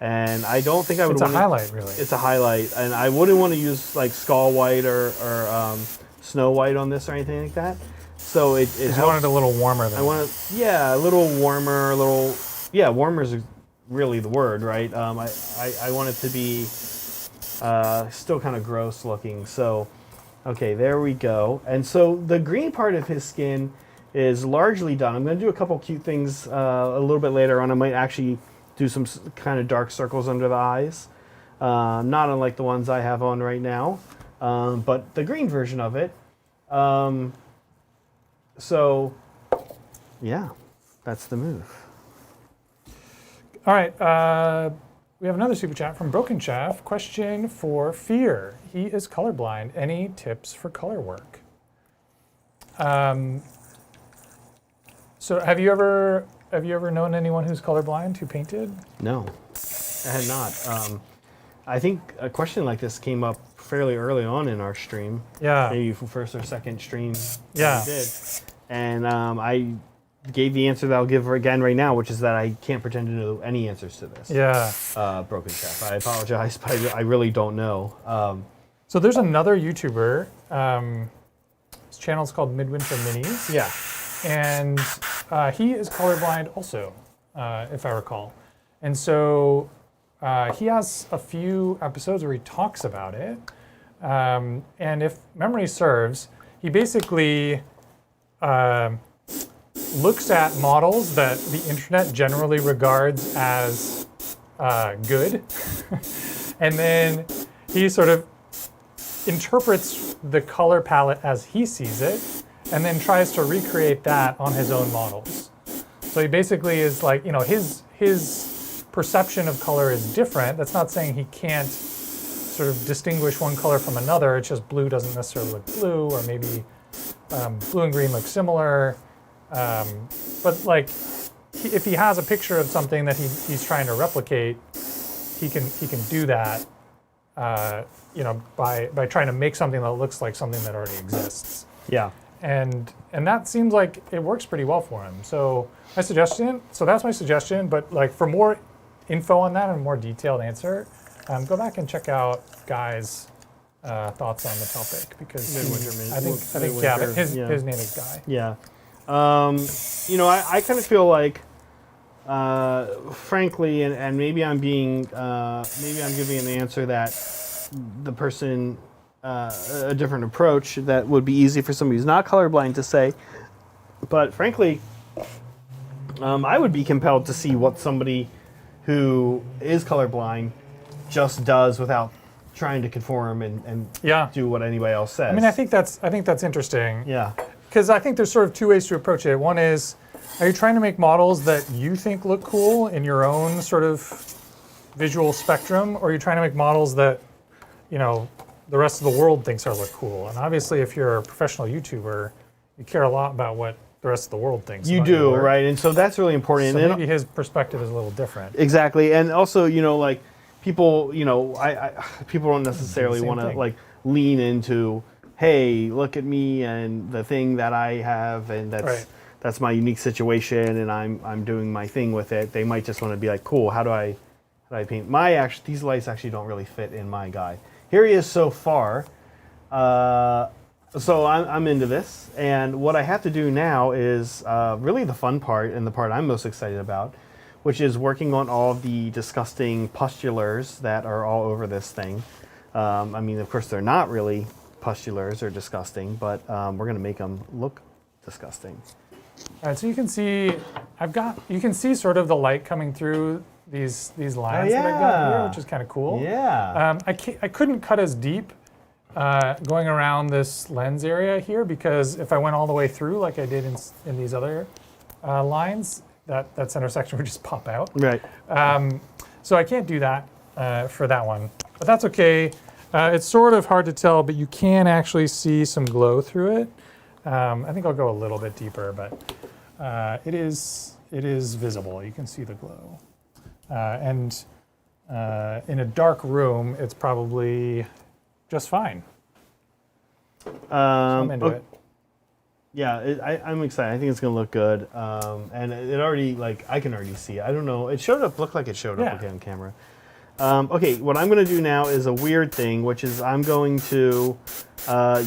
And I don't think I would. It's a highlight, really. It's a highlight, and I wouldn't want to use like skull white or snow white on this or anything like that. So it helps. I want it a little warmer than I want it, a little warmer, warmer is really the word, right? I want it to be still kind of gross looking. So, okay, there we go. And so the green part of his skin is largely done. I'm going to do a couple cute things a little bit later on. I might actually do some kind of dark circles under the eyes, not unlike the ones I have on right now, but the green version of it. So, yeah, that's the move. All right, we have another super chat from Broken Chaff. Question for Fear. He is colorblind. Any tips for color work? So have you ever known anyone who's colorblind who painted? No, I had not. I think a question like this came up fairly early on in our stream. Yeah. Maybe first or second stream yeah. we did. And I gave the answer that I'll give again right now, which is that I can't pretend to know any answers to this. Yeah. Broken Chef. I apologize, but I really don't know. So there's another YouTuber. His channel is called Midwinter Minis. Yeah. And he is colorblind also, if I recall. And so he has a few episodes where he talks about it. And if memory serves, he basically looks at models that the internet generally regards as good, and then he sort of interprets the color palette as he sees it, and then tries to recreate that on his own models. So he basically is like, his perception of color is different. That's not saying he can't sort of distinguish one color from another. It's just blue doesn't necessarily look blue, or maybe blue and green look similar. But like, if he has a picture of something that he's trying to replicate, he can do that. By trying to make something that looks like something that already exists. Yeah. And that seems like it works pretty well for him. So that's my suggestion. But like, for more info on that and a more detailed answer, go back and check out Guy's thoughts on the topic, because I think Gavin, his name is Guy. Yeah. I kind of feel like, frankly, and maybe I'm giving an answer that the person, a different approach that would be easy for somebody who's not colorblind to say. But frankly, I would be compelled to see what somebody who is colorblind just does without trying to conform and do what anybody else says. I mean, I think that's interesting. Yeah. Because I think there's sort of two ways to approach it. One is, are you trying to make models that you think look cool in your own sort of visual spectrum, or are you trying to make models that, the rest of the world thinks look cool? And obviously, if you're a professional YouTuber, you care a lot about what the rest of the world thinks. You do, right? And so that's really important. So and maybe his perspective is a little different. Exactly. And also, like people, people don't necessarily want to like lean into, hey, look at me and the thing that I have, and that's my unique situation, and I'm doing my thing with it. They might just want to be like, cool, how do I paint? These lights actually don't really fit in my guy. Here he is so far. So I'm into this, and what I have to do now is really the fun part, and the part I'm most excited about, which is working on all of the disgusting pustulars that are all over this thing. I mean, of course, they're not really pustulars or disgusting, but we're going to make them look disgusting. All right, so you can see you can see sort of the light coming through these lines that I've got here, which is kind of cool. Yeah. I couldn't cut as deep going around this lens area here, because if I went all the way through like I did in these other lines, that center section would just pop out. Right. So I can't do that for that one, but that's okay. It's sort of hard to tell, but you can actually see some glow through it. I think I'll go a little bit deeper, but it is visible. You can see the glow. And in a dark room, it's probably just fine. So I'm into it. Yeah, I'm excited. I think it's going to look good. And it already, I can already see it. I don't know. It looked like it showed up again on camera. Okay, what I'm going to do now is a weird thing, which is I'm going to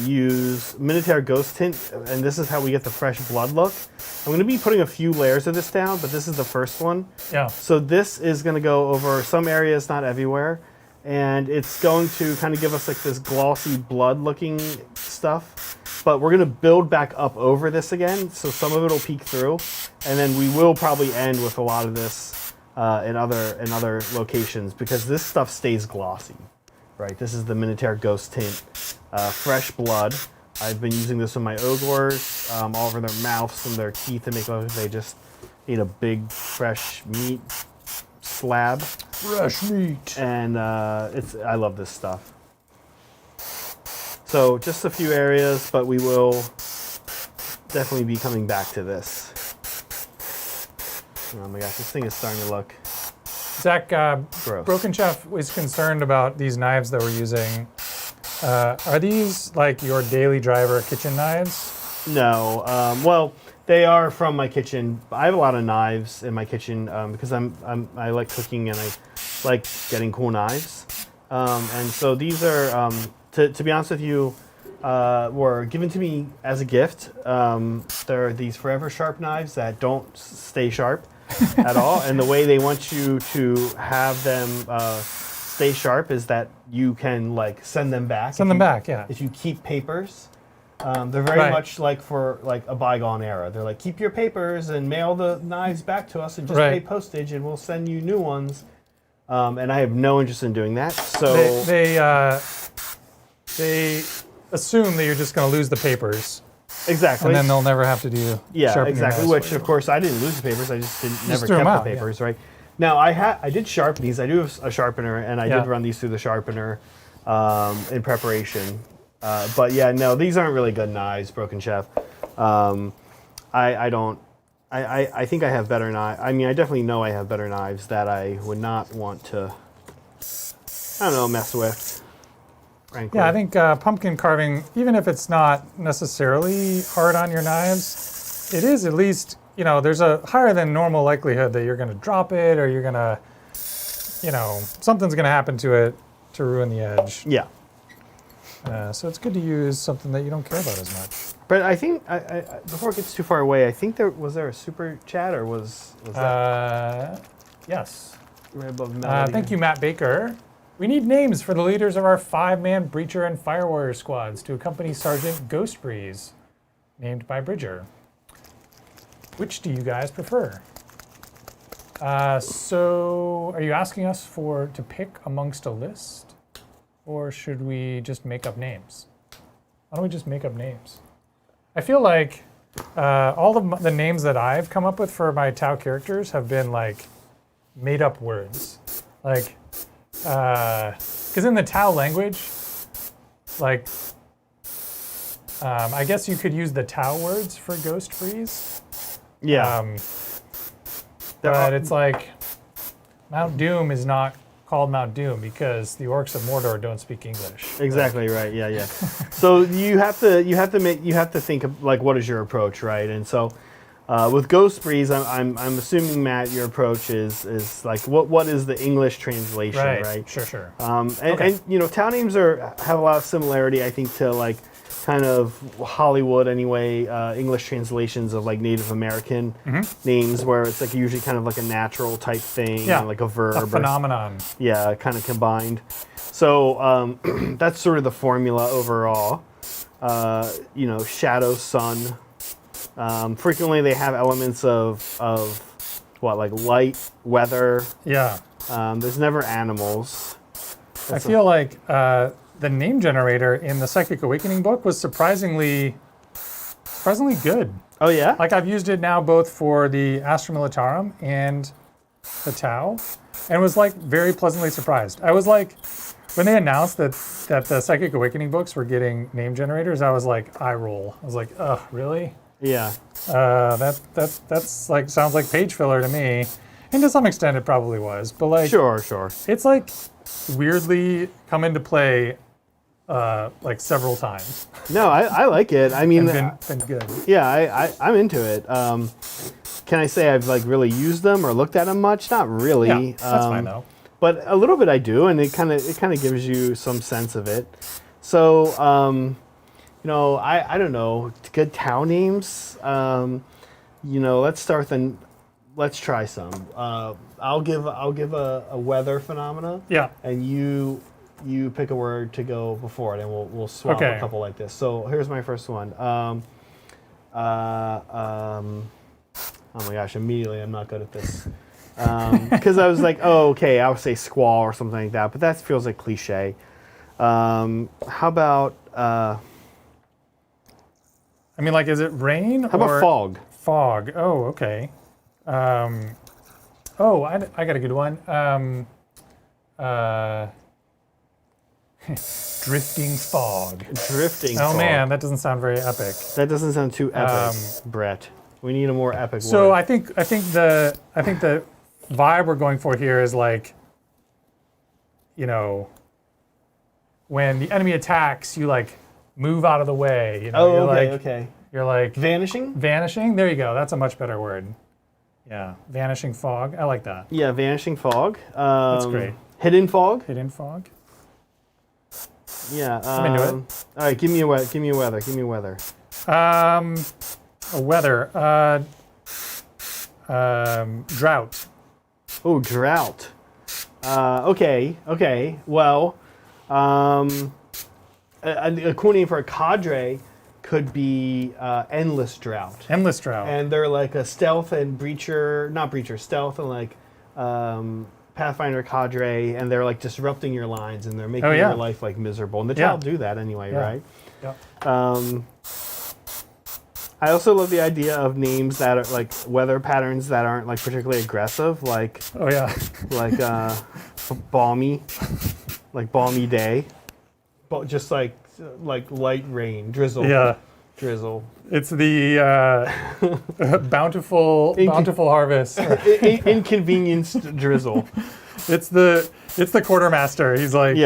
use Minotaur Ghost Tint, and this is how we get the fresh blood look. I'm going to be putting a few layers of this down, but this is the first one. Yeah. So this is going to go over some areas, not everywhere, and it's going to kind of give us like this glossy blood-looking stuff. But we're going to build back up over this again, so some of it will peek through, and then we will probably end with a lot of this in other locations, because this stuff stays glossy, right? This is the Minotaur Ghost Tint, fresh blood. I've been using this on my ogres, all over their mouths and their teeth to make it look like they just ate a big fresh meat slab. Fresh meat. And I love this stuff. So just a few areas, but we will definitely be coming back to this. Oh my gosh, this thing is starting to look Zach, gross. Broken Chef was concerned about these knives that we're using. Are these like your daily driver kitchen knives? No. Well, they are from my kitchen. I have a lot of knives in my kitchen because I like cooking and I like getting cool knives. And so these are, to be honest with you, were given to me as a gift. They're these forever sharp knives that don't stay sharp at all. And the way they want you to have them stay sharp is that you can send them back. Send them back, yeah. If you keep papers They're very Right. much like for like a bygone era. They're like, keep your papers and mail the knives back to us and just Right. pay postage and we'll send you new ones. And I have no interest in doing that. So they assume that you're just going to lose the papers, exactly. and then they'll never have to do Yeah, sharpen your exactly. knives Which for you. of course I didn't lose the papers. I just never threw kept 'em the out, yeah. papers, right? Now I did sharpen these. I do have a sharpener, and I Yeah. did run these through the sharpener in preparation. But yeah, no, these aren't really good knives, Broken Chef. I don't. I think I have better knives. I mean, I definitely know I have better knives that I would not want to. I don't know, mess with. Frankly. Yeah, I think pumpkin carving, even if it's not necessarily hard on your knives, it is at least, there's a higher than normal likelihood that you're going to drop it or you're going to, something's going to happen to it to ruin the edge. Yeah. So it's good to use something that you don't care about as much. But I think before it gets too far away, I think there was a super chat or was that Yes. right above Melody? Thank you, Matt Baker. We need names for the leaders of our 5-man Breacher and Fire Warrior squads to accompany Sergeant Ghost Breeze, named by Bridger. Which do you guys prefer? So, are you asking us to pick amongst a list? Or should we just make up names? Why don't we just make up names? I feel like all of the names that I've come up with for my Tau characters have been like made up words. Like, because in the Tau language, like, I guess you could use the Tau words for Ghost Breeze. Yeah. But it's like Mount Doom is not called Mount Doom because the orcs of Mordor don't speak English. Exactly right. Yeah, yeah. So you have to think of like what is your approach, right? And so with Ghost Breeze, I'm assuming, Matt, your approach is like what is the English translation, right? Sure. And town names have a lot of similarity, I think, to like kind of Hollywood anyway, English translations of like Native American names, where it's like usually kind of like a natural type thing, like a verb, a phenomenon. kind of combined. So that's sort of the formula overall. Shadow, sun. Frequently they have elements of what, like light, weather. Yeah. There's never animals. I feel like the name generator in the Psychic Awakening book was surprisingly good. Oh yeah? Like I've used it now both for the Astra Militarum and the Tau, and was like very pleasantly surprised. I was like, when they announced that the Psychic Awakening books were getting name generators, I was like, eye roll. I was like, ugh, really? Yeah. That's like sounds like page filler to me, and to some extent it probably was. But like, Sure. it's like weirdly come into play like several times. No, I like it. I mean, and been good. yeah, I'm into it. Can I say I've like really used them or looked at them much? Not really. Yeah, that's fine though. But a little bit I do, and it kind of gives you some sense of it. So, I don't know, good town names. Let's try some. I'll give a weather phenomena. Yeah. And you pick a word to go before it, and we'll swap a couple like this. So here's my first one. Oh my gosh! Immediately, I'm not good at this because I was like, oh, okay, I would say squall or something like that, but that feels like cliche. How about? I mean, like, is it rain? How about fog? Fog. Oh, okay. I got a good one. Drifting fog. Drifting. Oh fog. man, that doesn't sound very epic. That doesn't sound too epic, Brett. We need a more epic So word. I think the vibe we're going for here is like, when the enemy attacks, you like move out of the way. Okay. You're like Vanishing? vanishing. There you go. That's a much better word. Yeah, vanishing fog. I like that. Yeah, vanishing fog. That's great. Hidden fog? Hidden fog. Yeah. I'm into it. All right, give me a weather. A weather. Drought. Oh, drought. Okay. Well, a cool name for a cadre could be Endless Drought. Endless Drought. And they're like a stealth and stealth and like Pathfinder cadre, and they're like disrupting your lines, and they're making your life like miserable. And the child do that anyway, right? Yeah. I also love the idea of names that are like weather patterns that aren't like particularly aggressive, like like balmy, like balmy day, but just like light rain, drizzle. Yeah. Drizzle. It's the bountiful harvest. Inconvenienced drizzle. It's the quartermaster. He's like,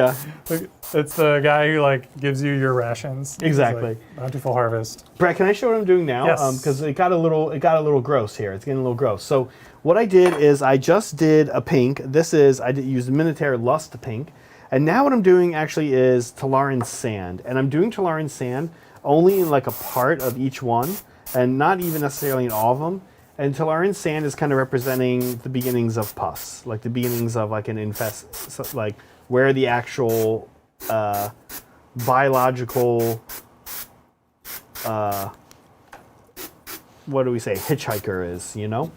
it's the guy who like gives you your rations. Exactly. Like, bountiful harvest. Brett, can I show what I'm doing now? Yes. Because it got a little gross here. It's getting a little gross. So what I did is I just did a pink. I used Minotaur Lust pink, and now what I'm doing actually is Talaran sand, and I'm doing Talaran sand only in like a part of each one, and not even necessarily in all of them. And Talaran sand is kind of representing the beginnings of pus, like the beginnings of like an like where the actual biological, what do we say, hitchhiker is, you know?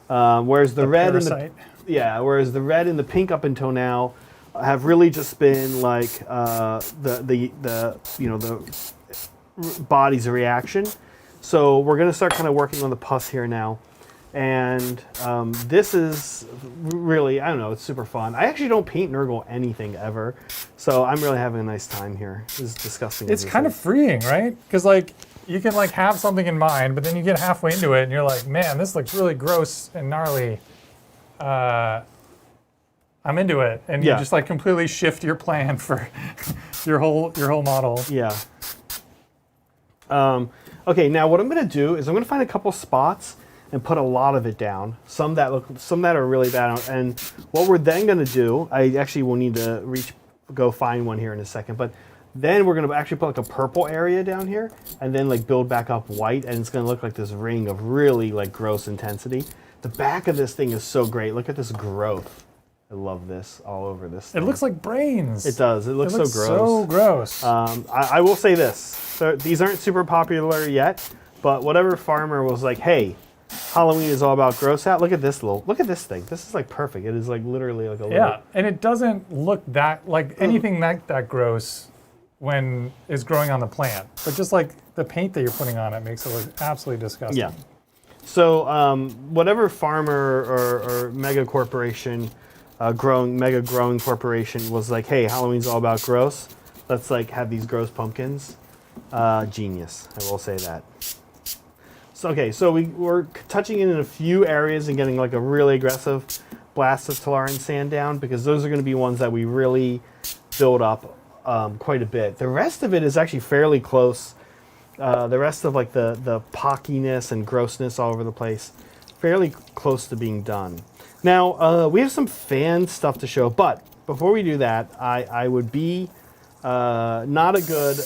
Whereas the red parasite. whereas the red and the pink up until now have really just been like the body's reaction. So we're going to start kind of working on the pus here now. And this is really, I don't know, it's super fun. I actually don't paint Nurgle anything ever. So I'm really having a nice time here. This is disgusting. It's kind of freeing, right? Because like you can like have something in mind, but then you get halfway into it and you're like, man, this looks really gross and gnarly. I'm into it. And you just like completely shift your plan for your whole model. Yeah. Okay, now what I'm going to do is I'm going to find a couple spots and put a lot of it down. Some that are really bad. And what we're then going to do, I actually will need to go find one here in a second, but then we're going to actually put like a purple area down here and then like build back up white, and it's going to look like this ring of really like gross intensity. The back of this thing is so great. Look at this growth. I love this all over this thing. It looks like brains. It does. It looks so gross. So gross. I will say this. So these aren't super popular yet, but whatever farmer was like, hey, Halloween is all about gross out. Look at this thing. This is like perfect. It is like literally like a little. And it doesn't look that like anything that gross when it's growing on the plant. But just like the paint that you're putting on it makes it look absolutely disgusting. Yeah. So whatever farmer or mega corporation, mega growing corporation was like, hey, Halloween's all about gross. Let's like have these gross pumpkins. Genius. I will say that. So, okay, so we're touching in a few areas and getting like a really aggressive blast of Talaran sand down, because those are going to be ones that we really build up quite a bit. The rest of it is actually fairly close. The rest of like the pockiness and grossness all over the place, fairly close to being done. Now, we have some fan stuff to show, but before we do that, I would be not a good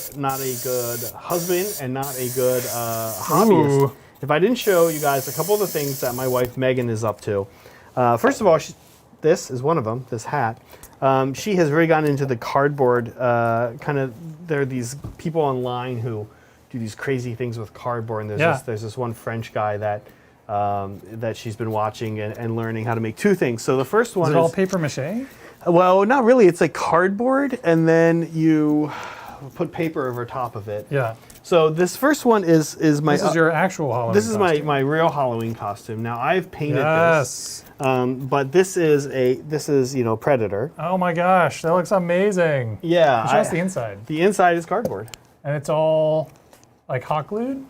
husband and not a good hobbyist if I didn't show you guys a couple of the things that my wife Megan is up to. First of all, this is one of them, this hat. She has really gotten into the cardboard there are these people online who do these crazy things with cardboard, and there's this one French guy that she's been watching and learning how to make two things. So the first one is all paper mache? Well, not really. It's like cardboard, and then you put paper over top of it. Yeah. So this first one is my. This is your actual Halloween. This is my real Halloween costume. Now I've painted this. But this is Predator. Oh my gosh, that looks amazing. Yeah. Show us the inside. The inside is cardboard. And it's all like hot glued?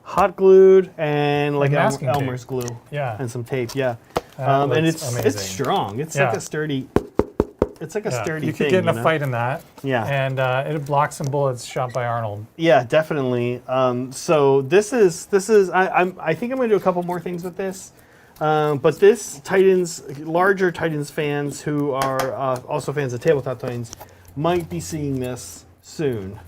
Hot glued and like masking Elmer's glue. Yeah. And some tape. Yeah. And it's strong. It's like a sturdy. It's like a sturdy thing. You could get in a fight in that. Yeah. And it blocks some bullets shot by Arnold. Yeah, definitely. So this is I think I'm gonna do a couple more things with this. But this larger Titans fans who are also fans of Tabletop Titans might be seeing this soon.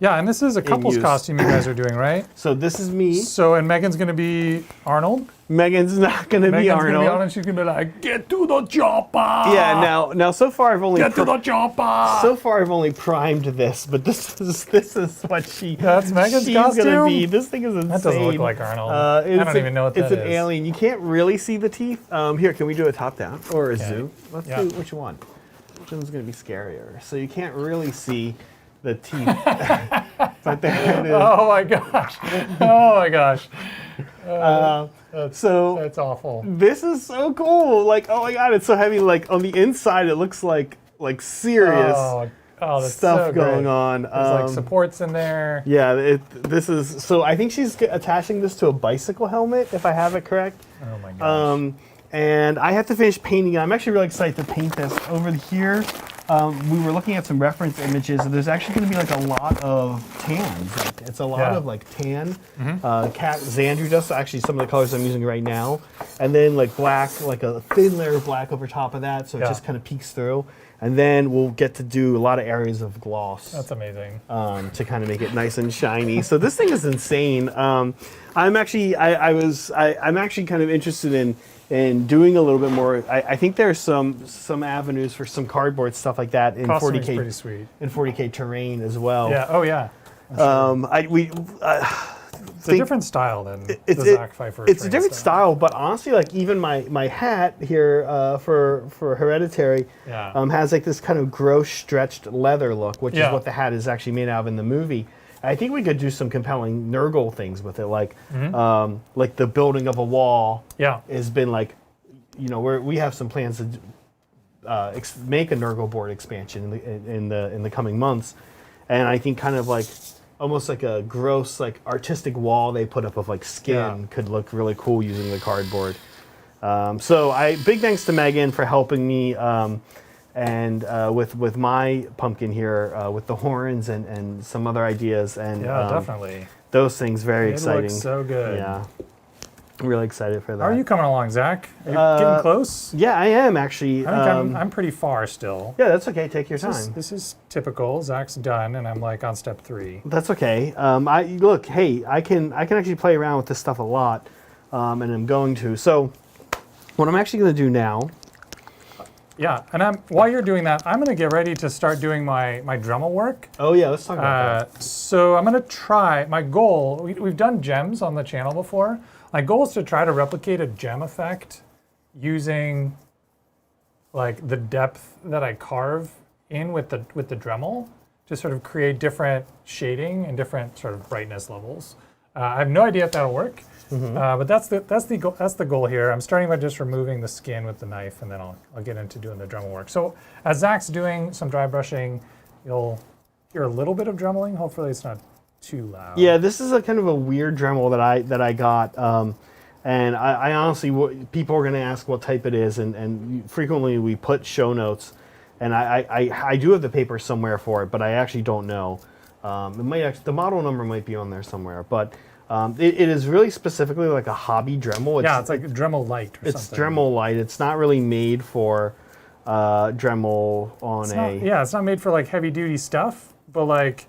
Yeah, and this is a couple's costume you guys are doing, right? So this is me. So, and Megan's gonna be Arnold? Megan's not going to be Megan's gonna be Arnold. on and she's gonna be like, get to the chopper! Yeah, now so far I've only Get to the chopper! so far I've only primed this, but this is what That's Megan's she's gonna costume? be. This thing is insane. That doesn't look like Arnold. I don't even know what that is. It's an alien. You can't really see the teeth. Here, can we do a top down or a zoom? Let's Yeah. do which one. Which one's gonna be scarier? So you can't really see the teeth. But there it is. Oh my gosh. Oh my gosh. So That's awful. this is so cool. Like, oh my god, it's so heavy. Like on the inside, it looks like serious That's stuff so going great. on. There's like supports in there. Yeah, this is so. I think she's attaching this to a bicycle helmet, if I have it correct. Oh my gosh. And I have to finish painting it. I'm actually really excited to paint this. Over here, we were looking at some reference images, and there's actually going to be like a lot of tans. Like, it's a lot of like tan. Cat Xandru dust, actually some of the colors I'm using right now. And then like black, like a thin layer of black over top of that, so it just kind of peeks through. And then we'll get to do a lot of areas of gloss. That's amazing. To kind of make it nice and shiny. So this thing is insane. I'm actually I'm actually kind of interested in doing a little bit more. I think there's some avenues for some cardboard stuff like that in Costuming's 40K pretty sweet. in 40K terrain as well. Yeah. Oh yeah. It's a different style than the Zach Pfeiffer. It's a different style, but honestly, like even my hat here for Hereditary has like this kind of gross stretched leather look, which is what the hat is actually made out of in the movie. I think we could do some compelling Nurgle things with it, like the building of a wall. Has been like, we have some plans to make a Nurgle board expansion in the coming months, and I think kind of like almost like a gross like artistic wall they put up of like skin could look really cool using the cardboard. So big thanks to Megan for helping me. And with my pumpkin here, with the horns and some other ideas, and definitely those things very exciting. It looks so good. Yeah, I'm really excited for that. How are you coming along, Zach? Are you getting close? Yeah, I am actually. I think I'm pretty far still. Yeah, that's okay. Take your time. This is typical. Zach's done, and I'm like on step 3. That's okay. I can actually play around with this stuff a lot, and I'm going to. So, what I'm actually going to do now. Yeah, and while you're doing that, I'm going to get ready to start doing my Dremel work. Oh yeah, let's talk about that. So I'm going to try, my goal, we've done gems on the channel before. My goal is to try to replicate a gem effect using like the depth that I carve in with the Dremel to sort of create different shading and different sort of brightness levels. I have no idea if that'll work. But that's the goal here. I'm starting by just removing the skin with the knife, and then I'll get into doing the Dremel work. So as Zach's doing some dry brushing, you'll hear a little bit of dremeling. Hopefully it's not too loud. Yeah, this is a kind of a weird Dremel that I got, and I honestly, people are going to ask what type it is, and frequently we put show notes, and I do have the paper somewhere for it, but I actually don't know. The model number might be on there somewhere, but. It is really specifically like a hobby Dremel. It's like Dremel Light or something. It's Dremel Light. It's not really made for Dremel it's not made for like heavy duty stuff, but like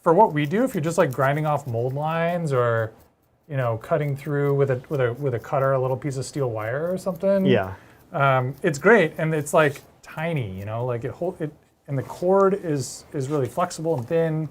for what we do, if you're just like grinding off mold lines or cutting through with a cutter a little piece of steel wire or something. It's great, and it's like tiny. Like it and the cord is really flexible and thin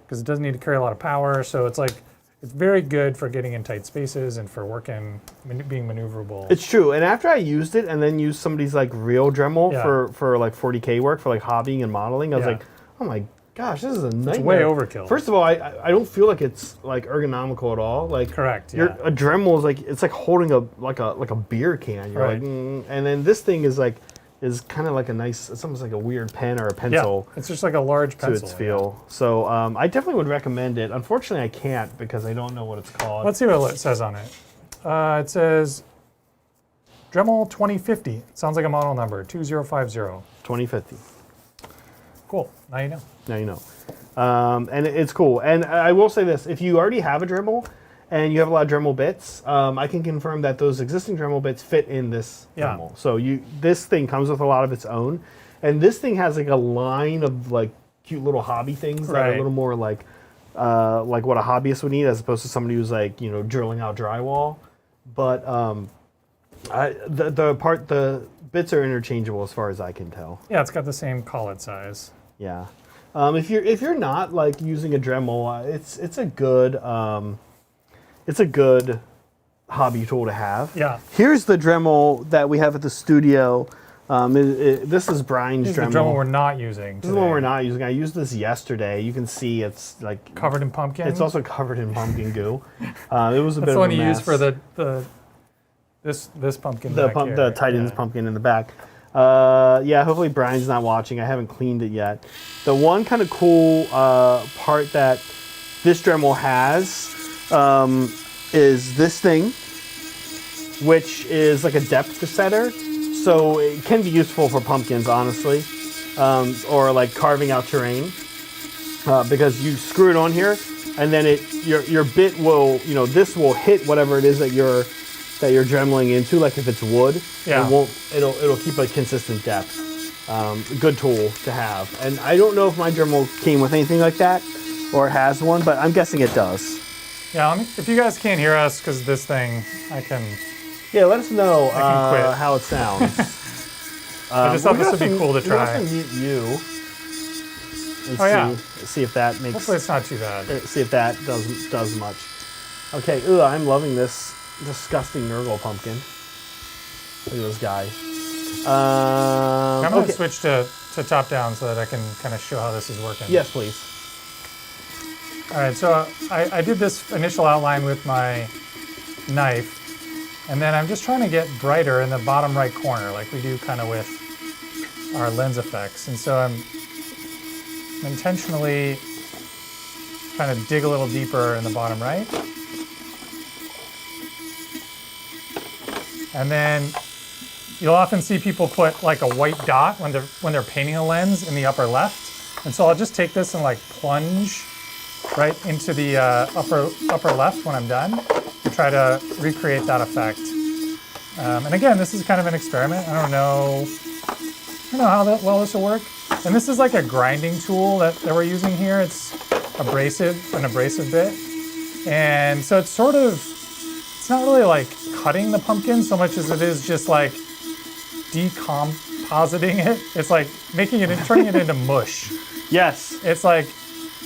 because it doesn't need to carry a lot of power. So it's like. It's very good for getting in tight spaces and for working, being maneuverable. It's true. And after I used it and then used somebody's like real Dremel for like 40K work, for like hobbying and modeling, I was like, oh my gosh, this is a nightmare. It's way overkill. First of all, I don't feel like it's like ergonomical at all. Like correct. A Dremel is like, it's like holding a beer can. You're like, and then this thing is kind of like a nice, it's almost like a weird pen or a pencil. Yeah, it's just like a large pencil. To its feel. So I definitely would recommend it. Unfortunately, I can't because I don't know what it's called. Let's see what it says on it. It says Dremel 2050. Sounds like a model number, 2050. 2050. Cool, now you know. Now you know. And it's cool. And I will say this, if you already have a Dremel, and you have a lot of Dremel bits, I can confirm that those existing Dremel bits fit in this Dremel. So this thing comes with a lot of its own, and this thing has like a line of like cute little hobby things that are a little more like what a hobbyist would need, as opposed to somebody who's like drilling out drywall. But the bits are interchangeable as far as I can tell. Yeah, it's got the same collet size. Yeah. If you're not like using a Dremel, it's a good hobby tool to have. Yeah. Here's the Dremel that we have at the studio. This is Brian's This is Dremel. the Dremel we're not using This is the one we're not using. I used this yesterday. You can see it's like covered in pumpkin. It's also covered in pumpkin goo. It was a bit That's of the one a you mess. use for this pumpkin. The Titan's pumpkin in the back. Yeah, hopefully Brian's not watching. I haven't cleaned it yet. The one kind of cool part that this Dremel has is this thing, which is like a depth setter. So it can be useful for pumpkins, honestly, or like carving out terrain, because you screw it on here, and then your bit will, this will hit whatever it is that you're dremeling into. Like if it's wood, yeah, it'll keep a consistent depth. Good tool to have. And I don't know if my Dremel came with anything like that, or has one, but I'm guessing it does. Yeah, if you guys can't hear us because this thing, I can. Yeah, let us know how it sounds. I just thought this would be cool to try. We'll also mute you. And see if that makes. Hopefully, it's not too bad. See if that does much. Okay, I'm loving this disgusting Nurgle pumpkin. Look at this guy. I'm going to switch to top down so that I can kind of show how this is working. Yes, please. All right, so I did this initial outline with my knife. And then I'm just trying to get brighter in the bottom right corner, like we do kind of with our lens effects. And so I'm intentionally trying to dig a little deeper in the bottom right. And then you'll often see people put like a white dot when they're painting a lens in the upper left. And so I'll just take this and like plunge right into the upper left when I'm done. Try to recreate that effect. And again, this is kind of an experiment. I don't know how well this will work. And this is like a grinding tool that we're using here. It's an abrasive bit. And so it's not really like cutting the pumpkin so much as it is just like decompositing it. It's like turning it into mush. Yes. It's like,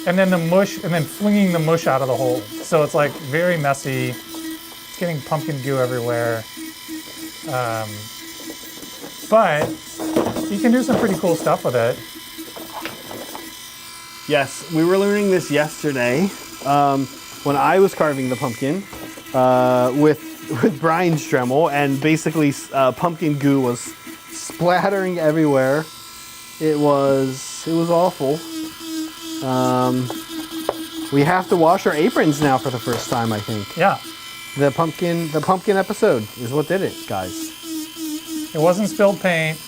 and then the mush, and then flinging the mush out of the hole. So it's like very messy. It's getting pumpkin goo everywhere. But you can do some pretty cool stuff with it. Yes, we were learning this yesterday when I was carving the pumpkin with Brian's Dremel, and basically pumpkin goo was splattering everywhere. It was awful. We have to wash our aprons now for the first time, I think. Yeah. The pumpkin episode is what did it, guys. It wasn't spilled paint.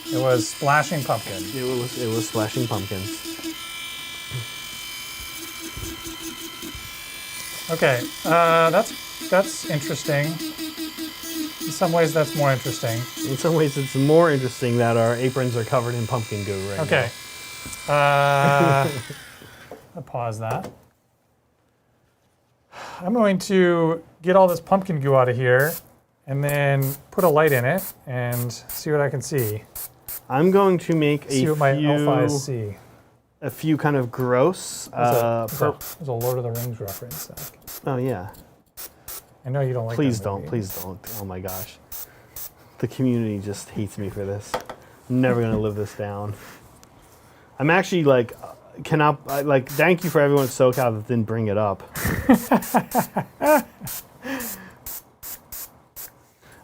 It was splashing pumpkin. It was splashing pumpkins. Okay, that's interesting. In some ways, that's more interesting. In some ways, it's more interesting that our aprons are covered in pumpkin goo right Okay. I'll pause that. I'm going to get all this pumpkin goo out of here and then put a light in it and see what I can see. I'm going to make see what my elf eyes see. A few kind of gross. There's a Lord of the Rings reference. Oh yeah. I know you don't like. Please that don't. movie. Please don't. Oh my gosh. The community just hates me for this. I'm never gonna live this down. I'm actually like, thank you for everyone at SoCal that didn't bring it up.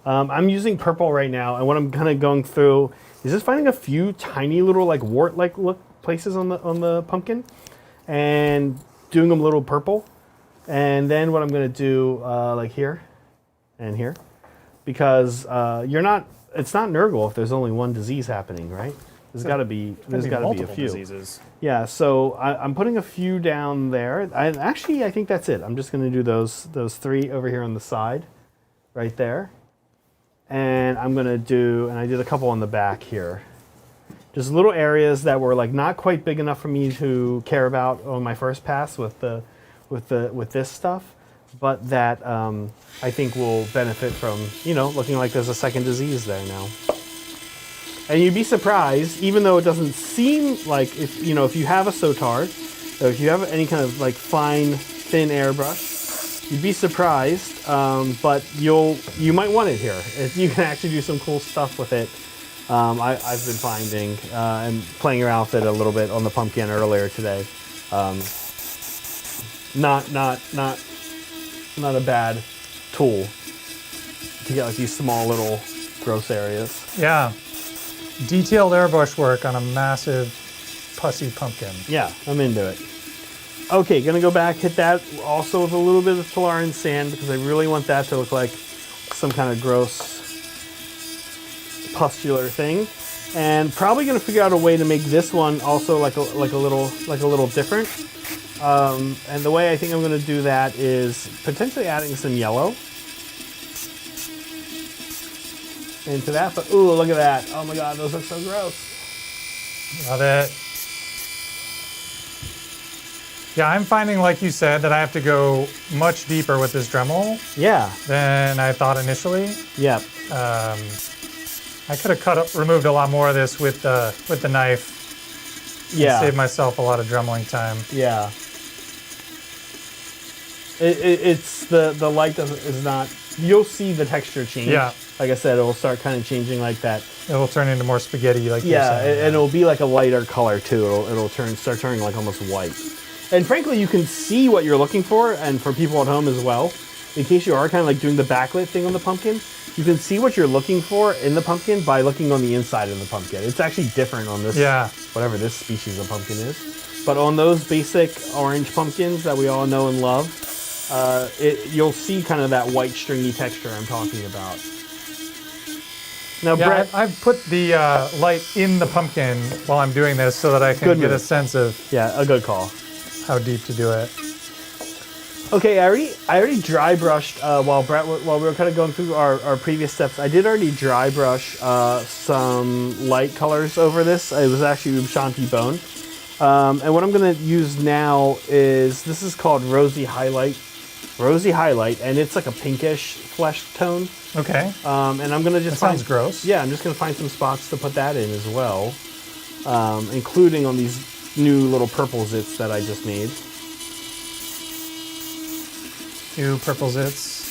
I'm using purple right now, and what I'm kind of going through is just finding a few tiny little like wart-like look places on the pumpkin, and doing them a little purple. And then what I'm going to do, like here and here, because it's not Nurgle if there's only one disease happening, right? There's got to be a few diseases. Yeah, so I'm putting a few down there. I think that's it. I'm just going to do those three over here on the side, right there. And I'm going to do, and I did a couple on the back here. Just little areas that were like not quite big enough for me to care about on my first pass with this stuff. but that I think will benefit from, looking like there's a second disease there now. And you'd be surprised, even though it doesn't seem like, if you have a Sotar, or if you have any kind of like fine, thin airbrush, you'd be surprised, but you might want it here. You can actually do some cool stuff with it. I've been finding and playing around with it a little bit on the pumpkin earlier today. Not a bad tool to get like these small little gross areas. Yeah. Detailed airbrush work on a massive pussy pumpkin. Yeah, I'm into it. Okay, gonna go back, hit that also with a little bit of Tolaran sand because I really want that to look like some kind of gross pustular thing. And probably gonna figure out a way to make this one also like a little different. And the way I think I'm gonna do that is potentially adding some yellow into that. But ooh, look at that! Oh my god, those look so gross. Love it. Yeah, I'm finding, like you said, that I have to go much deeper with this Dremel. Yeah. Than I thought initially. Yep. I could have removed a lot more of this with the knife. Yeah. And save myself a lot of Dremeling time. Yeah. It's the light is not. You'll see the texture change. Yeah. Like I said, it will start kind of changing like that. It will turn into more spaghetti, like you're saying. And it'll be like a lighter color too. It'll start turning like almost white. And frankly, you can see what you're looking for, and for people at home as well, in case you are kind of like doing the backlit thing on the pumpkin, you can see what you're looking for in the pumpkin by looking on the inside of the pumpkin. It's actually different on this, whatever this species of pumpkin is. But on those basic orange pumpkins that we all know and love, you'll see kind of that white stringy texture I'm talking about. Now, yeah, Brett, I've put the light in the pumpkin while I'm doing this so that I can get a sense of a good call. How deep to do it. Okay, I already dry brushed while we were kind of going through our previous steps. I did already dry brush some light colors over this. It was actually Shanti Bone. And what I'm going to use now this is called Rosy Highlight. Rosy Highlight, and it's like a pinkish flesh tone. Okay. And I'm going to just sounds gross. Yeah, I'm just going to find some spots to put that in as well, including on these new little purple zits that I just made. New purple zits.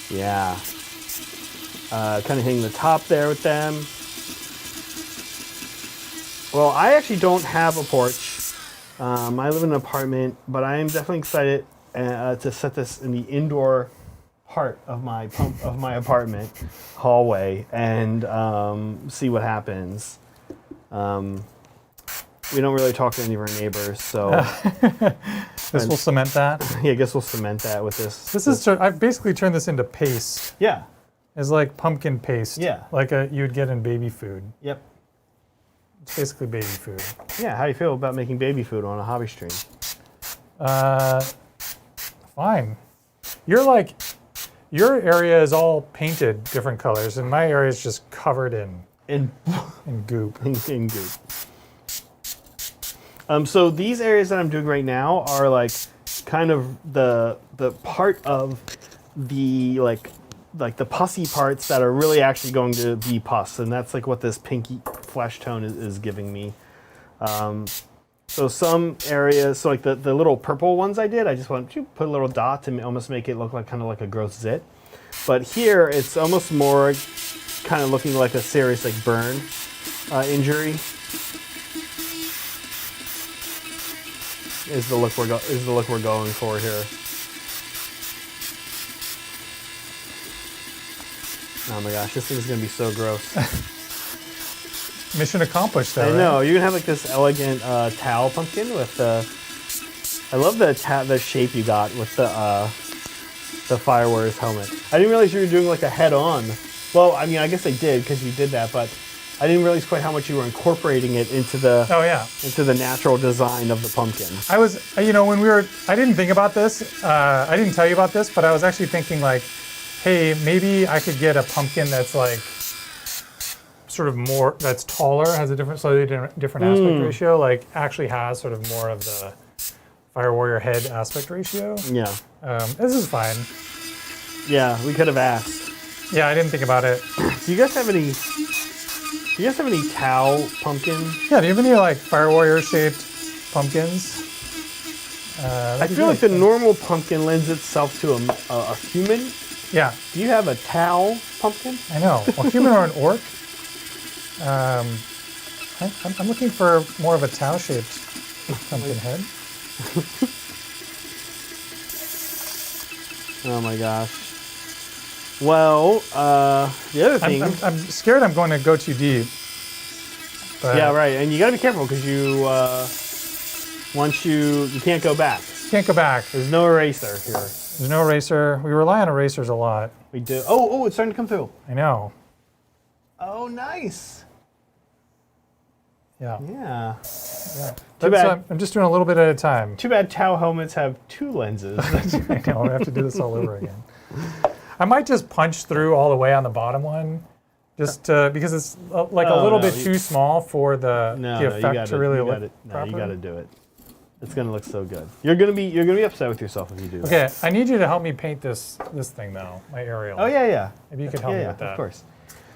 Yeah. Kind of hitting the top there with them. Well, I actually don't have a porch. I live in an apartment, but I am definitely excited to set this in the indoor part of my apartment hallway and see what happens. We don't really talk to any of our neighbors, so this will cement that. Yeah, I guess we'll cement that with this. I've basically turned this into paste. Yeah, it's like pumpkin paste. Yeah, like you would get in baby food. Yep, it's basically baby food. Yeah, how do you feel about making baby food on a hobby stream? Fine. Your area is all painted different colors, and my area is just covered in goop. in goop. So these areas that I'm doing right now are like kind of the part of the like the pussy parts that are really actually going to be pus, and that's like what this pinky flesh tone is giving me. So some areas, so like the little purple ones I just want to put a little dot to almost make it look like kind of like a gross zit. But here it's almost more kind of looking like a serious like burn injury. Is the look we're going for here. Oh my gosh, this thing's gonna be so gross. Mission accomplished, though. I know. You're gonna have like this elegant towel pumpkin with the. I love the shape you got with the Firewares helmet. I didn't realize you were doing like a head-on. Well, I mean, I guess I did because you did that, but I didn't realize quite how much you were incorporating it into the. Oh yeah. Into the natural design of the pumpkin. I was, I didn't think about this. I didn't tell you about this, but I was actually thinking like, hey, maybe I could get a pumpkin that's like. Sort of more that's taller, has a slightly different aspect ratio, like actually has sort of more of the Fire Warrior head aspect ratio. Yeah. This is fine. Yeah, we could have asked. Yeah, I didn't think about it. Do you guys have any cow pumpkins? Yeah, do you have any like Fire Warrior shaped pumpkins? I feel like the normal pumpkin lends itself to a human. Yeah. Do you have a Tau pumpkin? I know. A human or an orc? I'm looking for more of a Tau-shaped pumpkin head. Oh my gosh. Well, the other thing... I'm scared I'm going to go too deep. But yeah, right. And you got to be careful because you... once you can't go back. Can't go back. There's no eraser here. There's no eraser. We rely on erasers a lot. We do. Oh, it's starting to come through. I know. Oh, nice. Yeah. Yeah. Too bad. I'm just doing a little bit at a time. Too bad Tau helmets have 2 lenses. I know. I have to do this all over again. I might just punch through all the way on the bottom one, just because it's like a little bit too small for the effect to really look proper. You got to do it. It's gonna look so good. You're gonna be upset with yourself if you do that. Okay, I need you to help me paint this thing though, my aerial. Oh yeah. Maybe you could help me with that. Of course.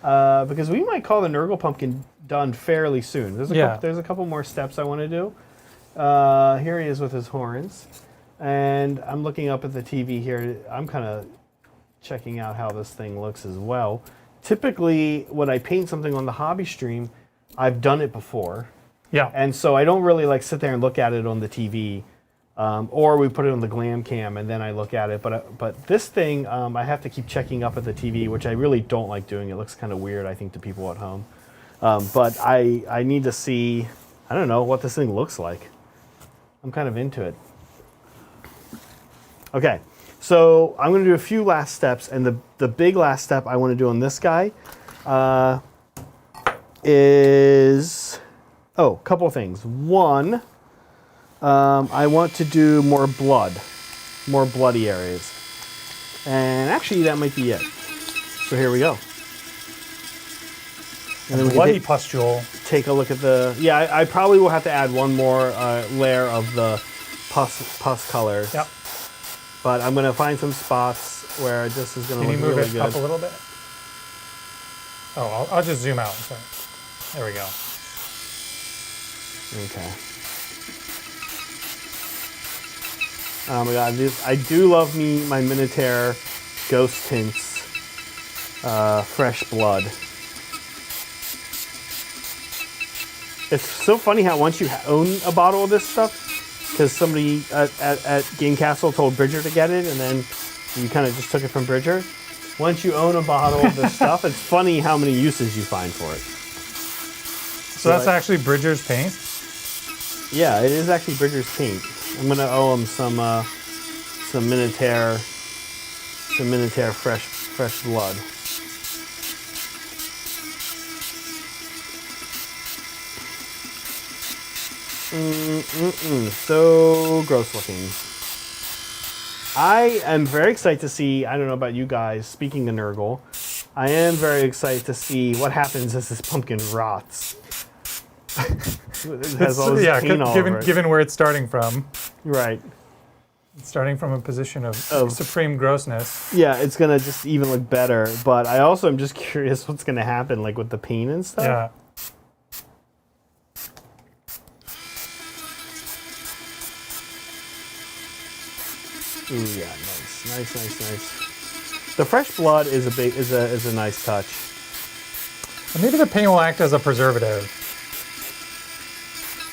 Because we might call the Nurgle pumpkin done fairly soon. There's a couple more steps I want to do. Here he is with his horns, and I'm looking up at the TV here. I'm kind of checking out how this thing looks as well. Typically, when I paint something on the hobby stream, I've done it before. Yeah. And so I don't really like sit there and look at it on the TV, or we put it on the glam cam and then I look at it. But this thing, I have to keep checking up at the TV, which I really don't like doing. It looks kind of weird, I think, to people at home. But I need to see, I don't know, what this thing looks like. I'm kind of into it. Okay, so I'm going to do a few last steps, and the big last step I want to do on this guy is... Oh, a couple of things. One, I want to do more bloody areas. And actually, that might be it. So here we go. And then bloody pustule. Take a look at the... Yeah, I probably will have to add one more layer of the pus color. Yep. But I'm going to find some spots where this is going to look really good. Can you move it up a little bit? Oh, I'll just zoom out. Sorry. There we go. Okay. Oh my god, I do love my Minotaur Ghost Tints Fresh Blood. It's so funny how once you own a bottle of this stuff, because somebody at Game Castle told Bridger to get it, and then you kind of just took it from Bridger. Once you own a bottle of this stuff, it's funny how many uses you find for it. So that's actually Bridger's paint? Yeah, it is actually Bridger's paint. I'm gonna owe him some Minotaur fresh blood. So gross looking. I am very excited to see, I don't know about you guys, speaking of Nurgle, I am very excited to see what happens as this pumpkin rots. It has all this paint all over it. Given where it's starting from. Right. It's starting from a position of supreme grossness. Yeah, it's going to just even look better. But I also am just curious what's going to happen, like with the paint and stuff. Yeah. Ooh, yeah, nice. The fresh blood is a nice touch. And maybe the paint will act as a preservative.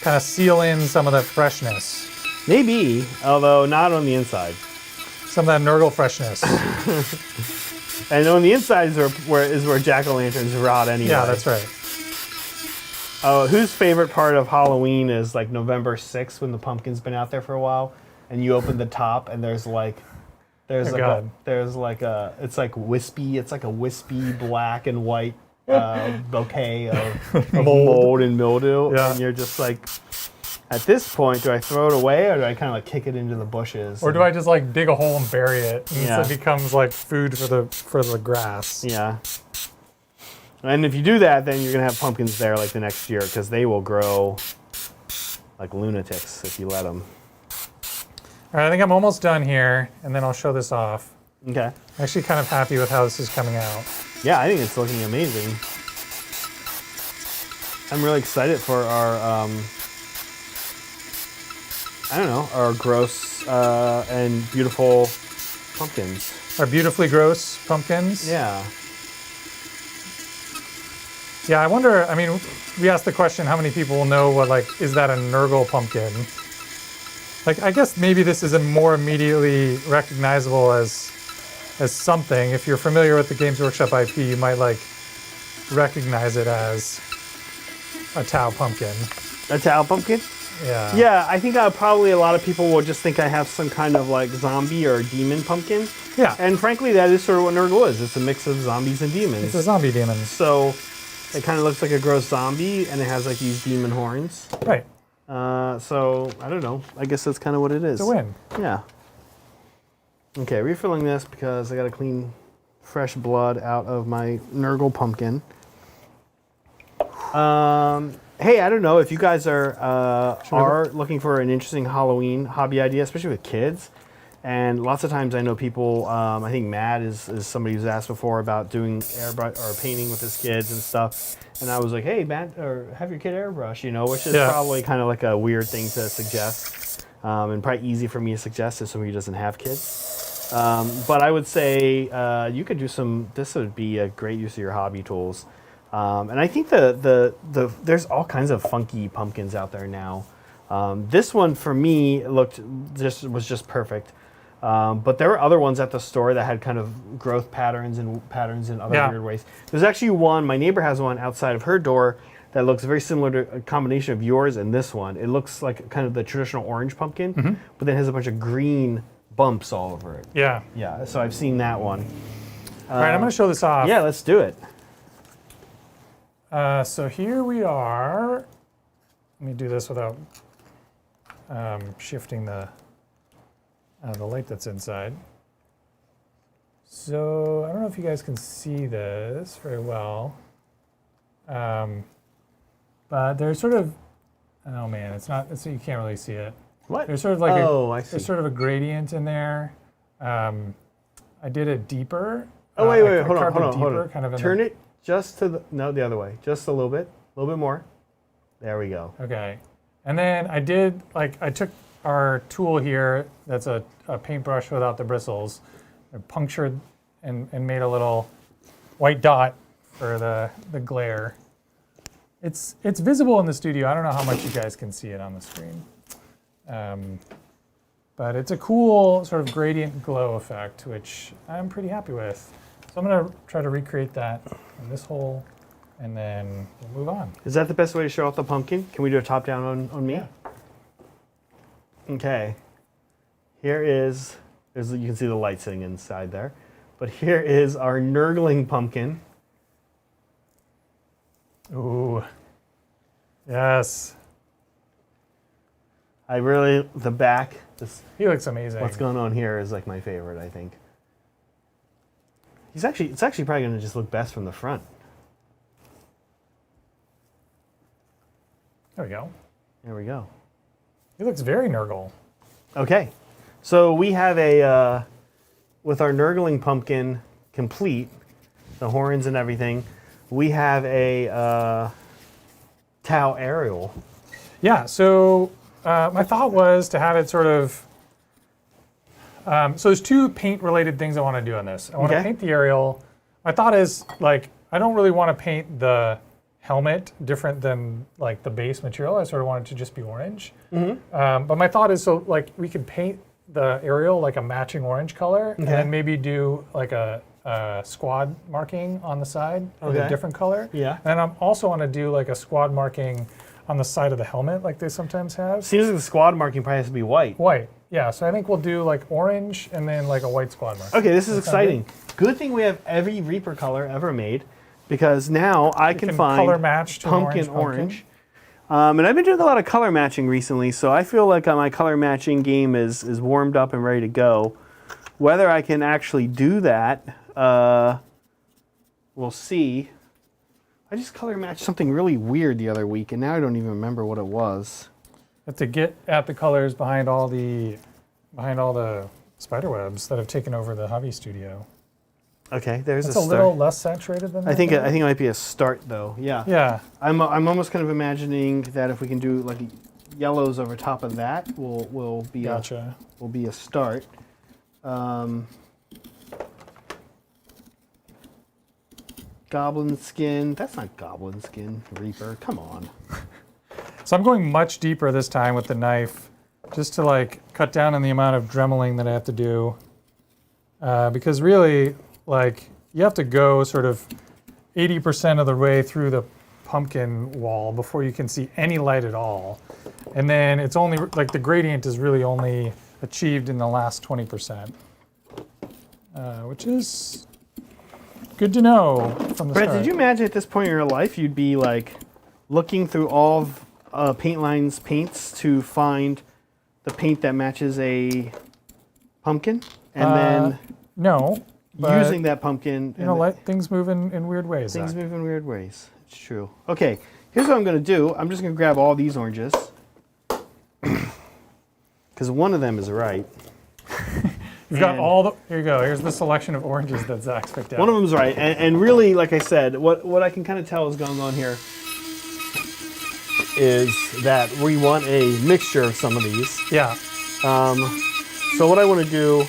Kind of seal in some of the freshness. Maybe, although not on the inside. Some of that Nurgle freshness. And on the inside is where jack-o'-lanterns rot anyway. Yeah, that's right. Oh, whose favorite part of Halloween is like November 6th when the pumpkin's been out there for a while, and you open the top and it's like a wispy black and white bouquet of mold and mildew, yeah. And you're just like, at this point, do I throw it away or do I kind of like kick it into the bushes? Or do I just like dig a hole and bury it, and yeah. so it becomes like food for the grass? Yeah. And if you do that, then you're gonna have pumpkins there like the next year because they will grow like lunatics if you let them. All right, I think I'm almost done here, and then I'll show this off. Okay. I'm actually kind of happy with how this is coming out. Yeah, I think it's looking amazing. I'm really excited for our, I don't know, our gross and beautiful pumpkins. Our beautifully gross pumpkins. Yeah. Yeah, I wonder, I mean, we asked the question, how many people will know what, like, is that a Nurgle pumpkin? Like, I guess maybe this is a more immediately recognizable as something. If you're familiar with the Games Workshop IP, you might, like, recognize it as a Tau pumpkin. A Tau pumpkin? Yeah. Yeah, I think probably a lot of people will just think I have some kind of like zombie or demon pumpkin. Yeah. And frankly, that is sort of what Nurgle is. It's a mix of zombies and demons. It's a zombie demon. So it kind of looks like a gross zombie, and it has like these demon horns. Right. So I don't know. I guess that's kind of what it is. It's a win. Yeah. Okay, refilling this because I got to clean fresh blood out of my Nurgle pumpkin. Hey, I don't know if you guys are looking for an interesting Halloween hobby idea, especially with kids. And lots of times I know people, I think Matt is somebody who's asked before about doing airbrush or painting with his kids and stuff. And I was like, hey, Matt, or have your kid airbrush, you know, which is probably kind of like a weird thing to suggest. And probably easy for me to suggest as somebody who doesn't have kids. But I would say you could do this would be a great use of your hobby tools. And I think there's all kinds of funky pumpkins out there now. This one for me was just perfect. But there were other ones at the store that had kind of growth patterns and patterns in other weird ways. There's actually one, my neighbor has one outside of her door that looks very similar to a combination of yours and this one. It looks like kind of the traditional orange pumpkin, but then has a bunch of green bumps all over it. Yeah. Yeah, so I've seen that one. All right, I'm going to show this off. Yeah, let's do it. So here we are. Let me do this without shifting the light that's inside. So I don't know if you guys can see this very well, but there's sort of, oh man, you can't really see it. What? There's sort of like I see. There's sort of a gradient in there. I did it deeper. Oh wait, hold on. Kind of Turn it just to the other way, just a little bit more. There we go. Okay, and then I took our tool here, that's a paintbrush without the bristles, I punctured and made a little white dot for the glare. It's visible in the studio. I don't know how much you guys can see it on the screen. But it's a cool sort of gradient glow effect, which I'm pretty happy with. So I'm going to try to recreate that in this hole, and then we'll move on. Is that the best way to show off the pumpkin? Can we do a top down on me? Yeah. Okay. You can see the light sitting inside there. But here is our Nurgling pumpkin. Ooh. Yes. The back, He looks amazing. what's going on here is like my favorite, I think. It's actually probably going to just look best from the front. There we go. There we go. He looks very Nurgle. Okay. So we have with our Nurgling pumpkin complete, the horns and everything, we have a Tau aerial. Yeah, so my thought was to have it sort of, so there's two paint-related things I want to do on this. I want to paint the aerial. My thought is, like, I don't really want to paint the helmet different than, like, the base material. I sort of want it to just be orange. But my thought is, so, like, we could paint the aerial like a matching orange color, and then maybe do, like, a squad marking on the side of a different color. Yeah. And I also want to do, like, a squad marking on the side of the helmet, like they sometimes have. Seems like the squad marking probably has to be white. White, yeah. So I think we'll do like orange and then like a white squad mark. Okay, this is exciting. Good thing we have every Reaper color ever made, because now I can find color match to pumpkin orange. And I've been doing a lot of color matching recently, so I feel like my color matching game is warmed up and ready to go. Whether I can actually do that, we'll see. I just color matched something really weird the other week, and now I don't even remember what it was. Have to get at the colors behind all the behind all the spider webs that have taken over the hobby studio. Okay, there's It's a a start. little less saturated than I think that. it might be a start though. Yeah. Yeah. I'm almost kind of imagining that if we can do like yellows over top of that, will be Gotcha. will be a start. Goblin Skin. That's not Goblin Skin. Reaper. Come on. So I'm going much deeper this time with the knife, just to like cut down on the amount of dremeling that I have to do. Because really, like, you have to go sort of 80% of the way through the pumpkin wall before you can see any light at all. And then it's only, like, the gradient is really only achieved in the last 20%, which is good to know from the Brett, start. did you imagine at this point in your life you'd be like looking through all of Paint Line's paints to find the paint that matches a pumpkin, and then No. But, using that pumpkin? you know, things move in weird ways. Things Zach. move in weird ways. It's true. Okay, here's what I'm going to do. I'm just going to grab all these oranges because one of them is right. You've got all the. Here you go. Here's the selection of oranges that Zach's picked out. One of them's right, and really, like I said, what I can kind of tell is going on here is that we want a mixture of some of these. Yeah. So what I want to do,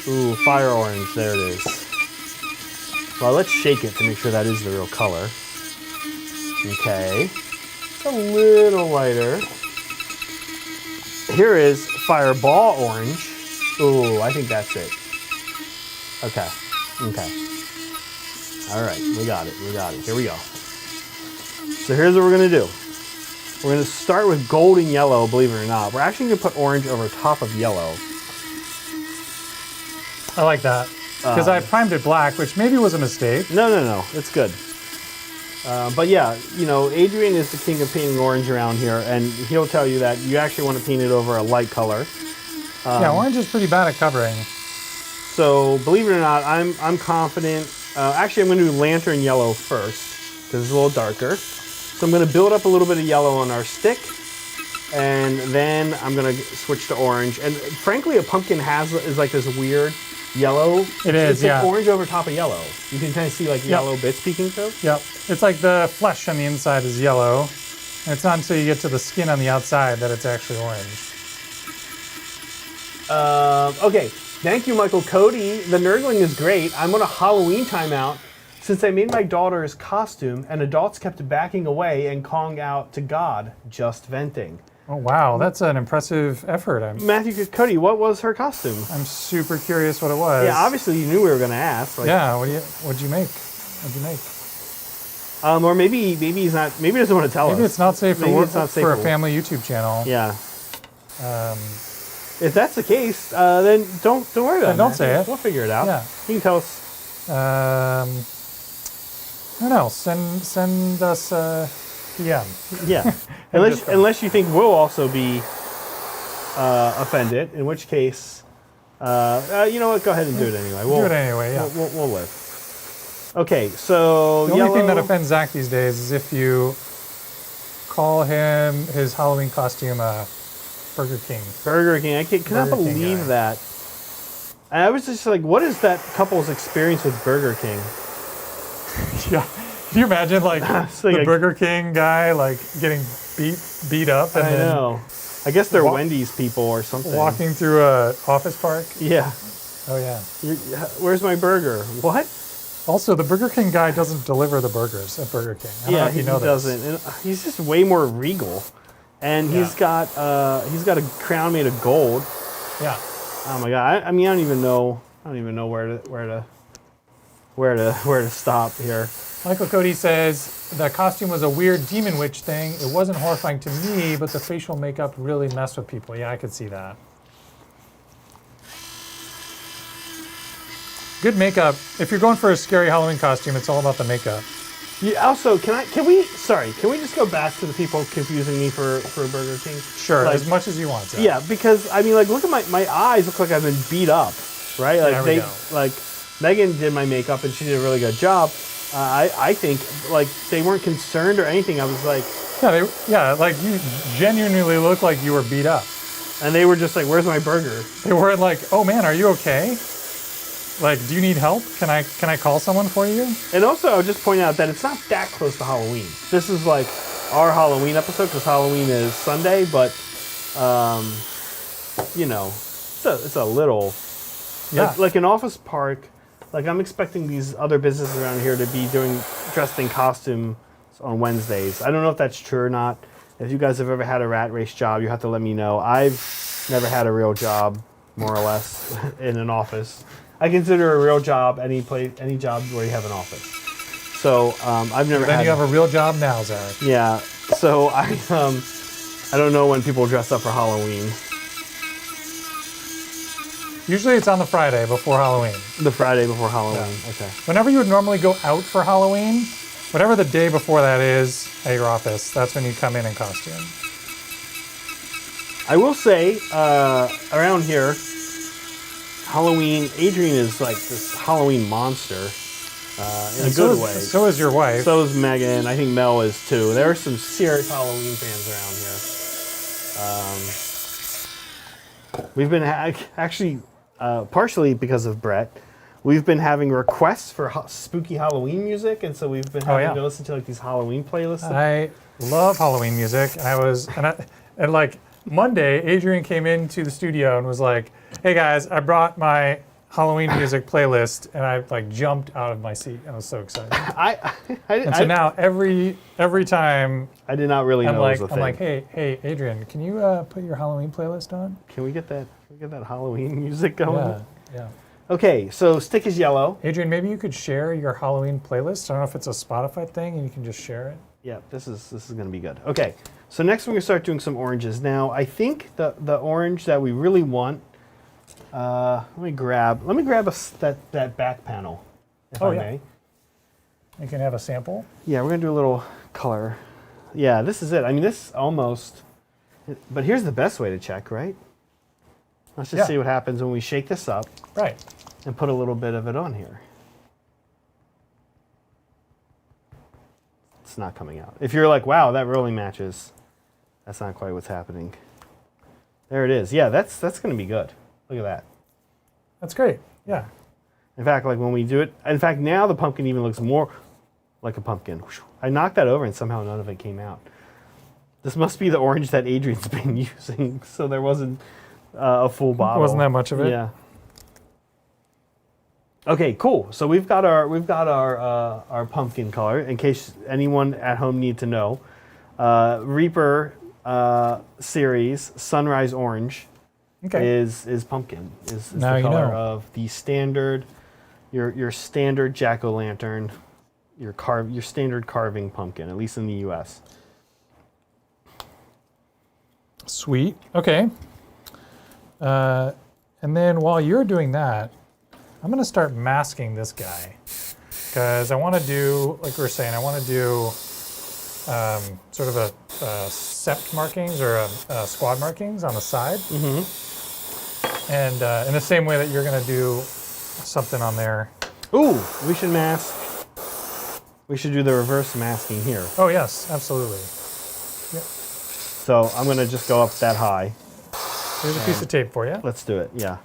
ooh, fire orange, there it is. Well, let's shake it to make sure that is the real color. Okay, it's a little lighter. Here is fireball orange. Ooh, I think that's it. Okay, okay. All right, we got it, Here we go. So here's what we're gonna do. We're gonna start with golden yellow, believe it or not. We're actually gonna put orange over top of yellow. I like that. Because I primed it black, which maybe was a mistake. No, it's good. But yeah, you know, Adrian is the king of painting orange around here, and he'll tell you that you actually want to paint it over a light color. Yeah, orange is pretty bad at covering. So believe it or not, I'm confident. Actually, I'm going to do lantern yellow first because it's a little darker. So I'm going to build up a little bit of yellow on our stick, and then I'm going to switch to orange. And frankly, a pumpkin is like this weird yellow. It's yeah. like orange over top of yellow. You can kind of see like yellow bits peeking through. Yep. It's like the flesh on the inside is yellow, and it's not until you get to the skin on the outside that it's actually orange. Okay, thank you, Michael Cody. The Nurgling is great. I'm on a Halloween timeout since I made my daughter's costume and adults kept backing away and calling out to God, just venting. Oh, wow. That's an impressive effort. Matthew Cody, what was her costume? I'm super curious what it was. Yeah, obviously you knew we were going to ask. Like, yeah, what'd you make? Or maybe he's not. Maybe he doesn't want to tell us. Maybe it's not safe Maybe for it's not safe for a for- family YouTube channel. Yeah. If that's the case, then don't worry about it. don't say it. We'll figure it out. Yeah. You can tell us. I don't know. Send us a DM. Yeah. unless you think we'll also be offended, in which case, you know what? Go ahead and do it anyway. Do it anyway. Yeah. We'll live. Okay, so The only thing that offends Zach these days is if you call him his Halloween costume Burger King. Burger King. I cannot Burger King believe guy. that. And I was just like, what is that couple's experience with Burger King? Yeah. Can you imagine like It's like the a- Burger King guy like getting beat up and I then know. I guess they're Wa- Wendy's people or something. walking through a office park? Yeah. Oh yeah. Where's my burger? What? Also, the Burger King guy doesn't deliver the burgers at BurgerKing. I don't know if he you know this. doesn't. And he's just way more regal, and he's got a crown made of gold. Yeah. Oh my god! I mean, I don't even know where to stop here. Michael Cody says the costume was a weird demon witch thing. It wasn't horrifying to me, but the facial makeup really messed with people. Yeah, I could see that. Good makeup. If you're going for a scary Halloween costume, it's all about the makeup. Yeah, also, can we just go back to the people confusing me for Burger King? Sure, Like, as much as you want to. Yeah, because I mean, like, look at my eyes. Look like I've been beat up, right? Like There we go. like Megan did my makeup and she did a really good job. I think like they weren't concerned or anything. I was like, Like you genuinely look like you were beat up. And they were just like, where's my burger? They weren't like, oh man, are you okay? Like, do you need help? Can I call someone for you? And also, I would just point out that it's not that close to Halloween. This is like our Halloween episode because Halloween is Sunday, but you know, it's a little like an office park. Like I'm expecting these other businesses around here to be dressed in costumes on Wednesdays. I don't know if that's true or not. If you guys have ever had a rat race job, you have to let me know. I've never had a real job, more or less, in an office. I consider a real job any job where you have an office. So I've never. Then you have a real job now, Zach. Yeah. So I don't know when people dress up for Halloween. Usually it's on the Friday before Halloween. The Friday before Halloween. Yeah. Okay. Whenever you would normally go out for Halloween, whatever the day before that is at your office, that's when you come in costume. I will say, around here, Halloween, Adrian is like this Halloween monster in a good way. So is your wife. So is Megan. I think Mel is too. There are some serious Halloween fans around here. We've been actually, partially because of Brett, we've been having requests for spooky Halloween music, and so we've been having to listen to like these Halloween playlists. I love Halloween music. And like Monday, Adrian came into the studio and was like, "Hey guys, I brought my Halloween music playlist," and I like jumped out of my seat. I was so excited. So now every time I did not really know it was a thing. I'm like, hey, Adrian, can you put your Halloween playlist on? Can we get that? Halloween music going? Yeah. Okay, so stick is yellow. Adrian, maybe you could share your Halloween playlist. I don't know if it's a Spotify thing, and you can just share it. Yeah, this is going to be good. Okay, so next we're going to start doing some oranges. Now, I think the orange that we really want. Let me grab that back panel, if I may. You can have a sample. Yeah, we're going to do a little color. Yeah, this is it. I mean, this almost. But here's the best way to check, right? Let's just see what happens when we shake this up. Right. And put a little bit of it on here. It's not coming out. If you're like, wow, that really matches, that's not quite what's happening. There it is. Yeah, that's going to be good. Look at that. That's great. Yeah. In fact, like when we do it, in fact, now the pumpkin even looks more like a pumpkin. I knocked that over and somehow none of it came out. This must be the orange that Adrian's been using, so there wasn't a full bottle. Wasn't that much of it? Yeah. Okay, cool. So we've got our pumpkin color. In case anyone at home need to know, Reaper series Sunrise Orange is pumpkin. Is the color of the standard your standard jack-o'-lantern, your standard carving pumpkin, at least in the U.S. Sweet. Okay. And then while you're doing that, I'm going to start masking this guy because I want to do, like we were saying, I want to do sort of a sept markings or a squad markings on the side. Mm-hmm. And in the same way that you're going to do something on there. Ooh, we should mask. We should do the reverse masking here. Oh, yes, absolutely. Yep. So I'm going to just go up that high. Here's a piece of tape for you. Let's do it, yeah.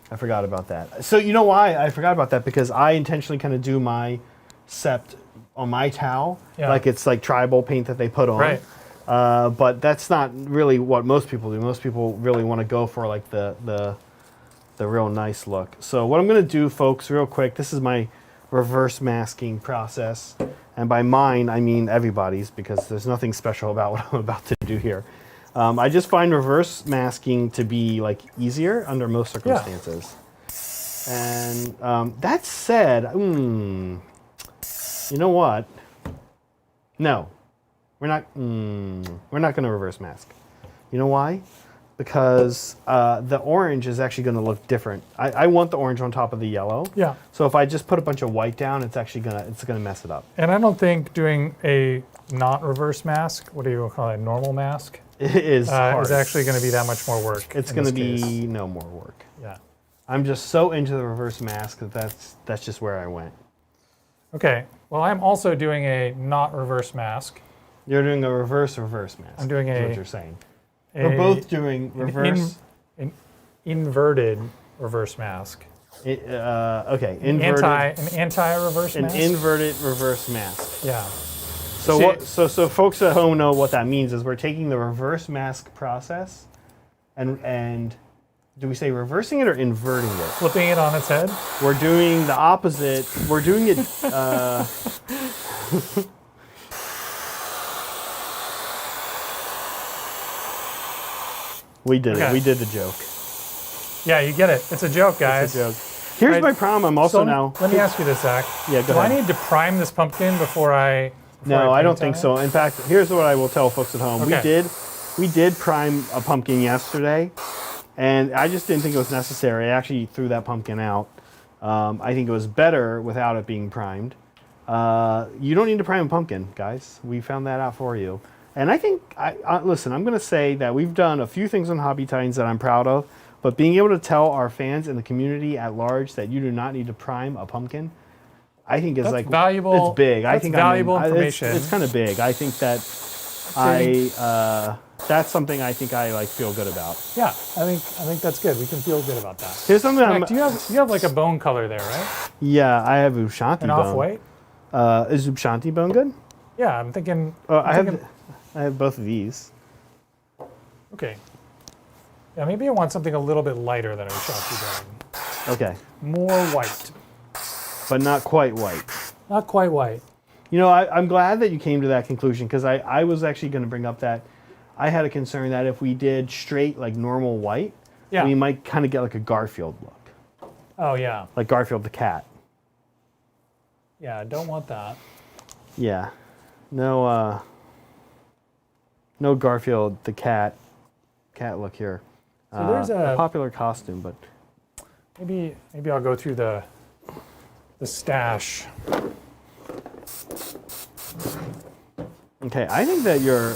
I forgot about that. So you know why I forgot about that? Because I intentionally kind of do my sept on my towel. Yeah. Like it's like tribal paint that they put on. Right. But that's not really what most people do. Most people really want to go for like the real nice look. So what I'm going to do, folks, real quick, this is my reverse masking process. And by mine, I mean everybody's, because there's nothing special about what I'm about to do here. I just find reverse masking to be like easier under most circumstances. Yeah. And that said, you know what? No, we're not going to reverse mask. You know why? Because the orange is actually going to look different. I want the orange on top of the yellow. Yeah. So if I just put a bunch of white down, it's actually gonna mess it up. And I don't think doing a not reverse mask, what do you call it, normal mask? Is actually going to be that much more work. It's going to be no more work. Yeah. I'm just so into the reverse mask that's just where I went. Okay. Well, I'm also doing a not reverse mask. You're doing a reverse mask. I'm doing is what you're saying. We're both doing reverse. An inverted reverse mask. Okay, inverted. An anti-reverse mask. An inverted reverse mask. Yeah. So so folks at home know what that means is we're taking the reverse mask process, and do we say reversing it or inverting it? Flipping it on its head. We're doing the opposite. We're doing it. We did it. We did the joke. Yeah, you get it. It's a joke, guys. It's a joke. Here's my problem. I'm also now. Let me ask you this, Zach. Yeah, go Do ahead. I need to prime this pumpkin before I? No, I don't think so. In fact, here's what I will tell folks at home. Okay. We did prime a pumpkin yesterday, and I just didn't think it was necessary. I actually threw that pumpkin out. I think it was better without it being primed. You don't need to prime a pumpkin, guys. We found that out for you. And I think, listen, I'm going to say that we've done a few things on Hobby Titans that I'm proud of, but being able to tell our fans and the community at large that you do not need to prime a pumpkin, I think is like valuable. It's big. That's I think valuable information. It's kind of big. I think that that's something I think I like feel good about. Yeah, I think that's good. We can feel good about that. Here's something. Do you have like a bone color there, right? Yeah, I have Ushanti An bone. off-white. Is Ushanti bone good? Yeah, I'm thinking. I have both of these. Okay. Yeah, maybe I want something a little bit lighter than a Ushanti bone. Okay. More white. But not quite white. Not quite white. You know, I'm glad that you came to that conclusion because I was actually going to bring up that I had a concern that if we did straight, like normal white, we might kind of get like a Garfield look. Oh, yeah. Like Garfield the cat. Yeah, I don't want that. Yeah. No Garfield the cat look here. So there's a popular costume, but maybe I'll go through the stash. Okay, I think that your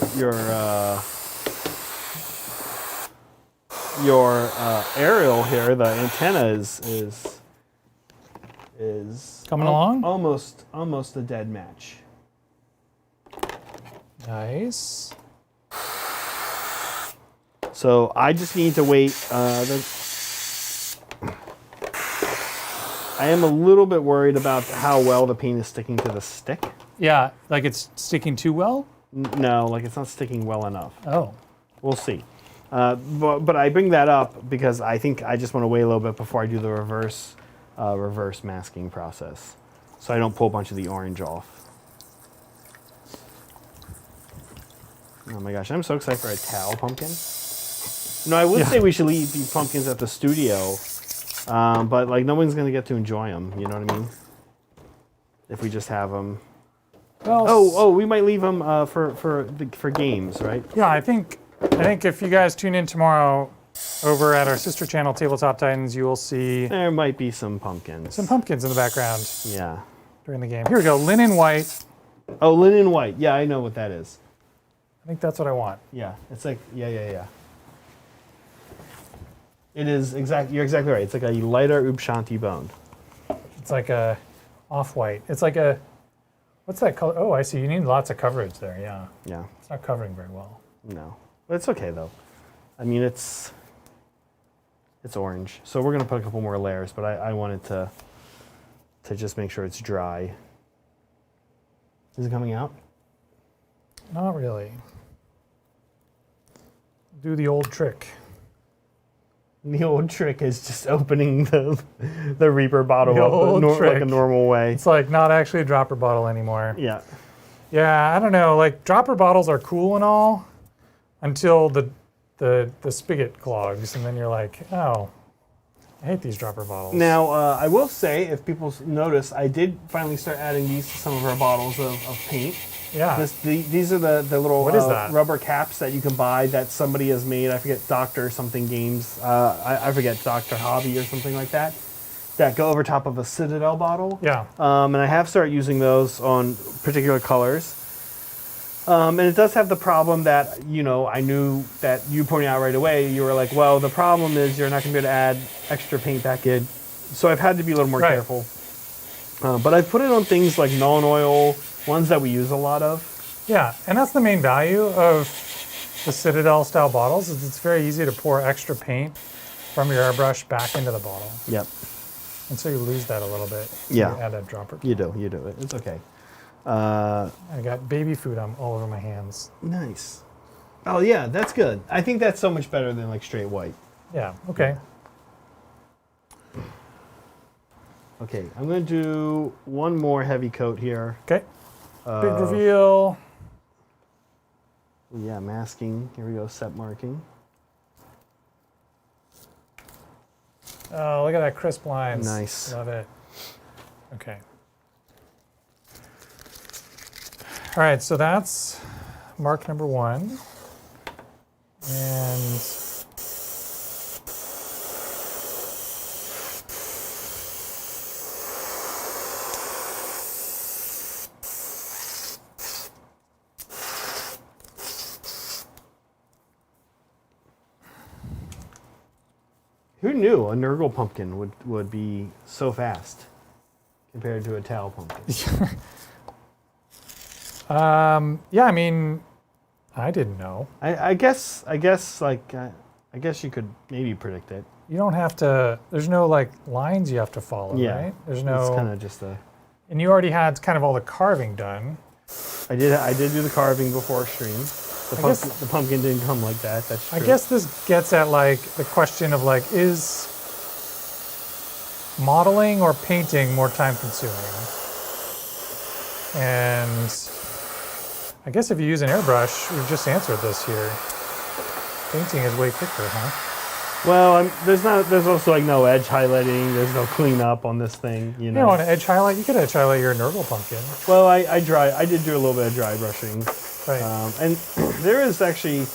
aerial here, the antenna is coming along. Almost a dead match. Nice. So I just need to wait. I am a little bit worried about how well the paint is sticking to the stick. Yeah, like it's sticking too well? No, like it's not sticking well enough. Oh. We'll see. But I bring that up because I think I just want to wait a little bit before I do the reverse masking process, so I don't pull a bunch of the orange off. Oh my gosh, I'm so excited for a towel pumpkin. You know, I would say we should leave these pumpkins at the studio, but like no one's gonna get to enjoy them. You know what I mean? If we just have them. Well, we might leave them for games, right? Yeah, I think if you guys tune in tomorrow over at our sister channel, Tabletop Titans, you will see there might be some pumpkins. Some pumpkins in the background. Yeah. During the game. Here we go, linen white. Oh, linen white. Yeah, I know what that is. I think that's what I want. Yeah, it's like yeah. It is you're exactly right. It's like a lighter Ushanti bone. It's like a off-white. It's like a, what's that color? Oh, I see. You need lots of coverage there. Yeah. Yeah. It's not covering very well. No, but it's okay though. I mean, it's orange, so we're gonna put a couple more layers. But I wanted to just make sure it's dry. Is it coming out? Not really. Do the old trick. The old trick is just opening the Reaper bottle up like a normal way. It's like not actually a dropper bottle anymore. Yeah. Yeah, I don't know. Like dropper bottles are cool and all until the spigot clogs, and then you're like, oh, I hate these dropper bottles. Now, I will say, if people notice, I did finally start adding these to some of our bottles of paint. Yeah. These are the little rubber caps that you can buy that somebody has made. I forget, Dr. something games. I forget, Dr. Hobby or something like that. That go over top of a Citadel bottle. Yeah. And I have started using those on particular colors. And it does have the problem that, you know, I knew that you pointed out right away. You were like, well, the problem is you're not going to be able to add extra paint back in. So I've had to be a little more careful. But I've put it on things like Null and Oil, ones that we use a lot of. Yeah, and that's the main value of the Citadel style bottles is it's very easy to pour extra paint from your airbrush back into the bottle. Yep. And so you lose that a little bit. Yeah. You add a dropper. You do. It's okay. I got baby food all over my hands. Nice. Oh yeah, that's good. I think that's so much better than like straight white. Yeah, okay. Okay, I'm gonna do one more heavy coat here. Okay. Big reveal. Yeah, masking. Here we go, set marking. Oh, look at that crisp lines. Nice. Love it. Okay. All right, so that's mark number 1. And who knew a Nurgle pumpkin would be so fast compared to a Tau pumpkin? yeah, I mean, I didn't know. I guess you could maybe predict it. You don't have to, there's no like lines you have to follow, right? There's no, It's kind of just a. and you already had kind of all the carving done. I did do the carving before stream. The pumpkin didn't come like that. That's true. I guess this gets at like the question of like, is modeling or painting more time consuming? And I guess if you use an airbrush, we've just answered this here. Painting is way quicker, huh? Well, there's also like no edge highlighting. There's no cleanup on this thing. You You know. don't want to edge highlight. You could edge highlight your Nurgle pumpkin. Well, I did do a little bit of dry brushing. Right. And there is actually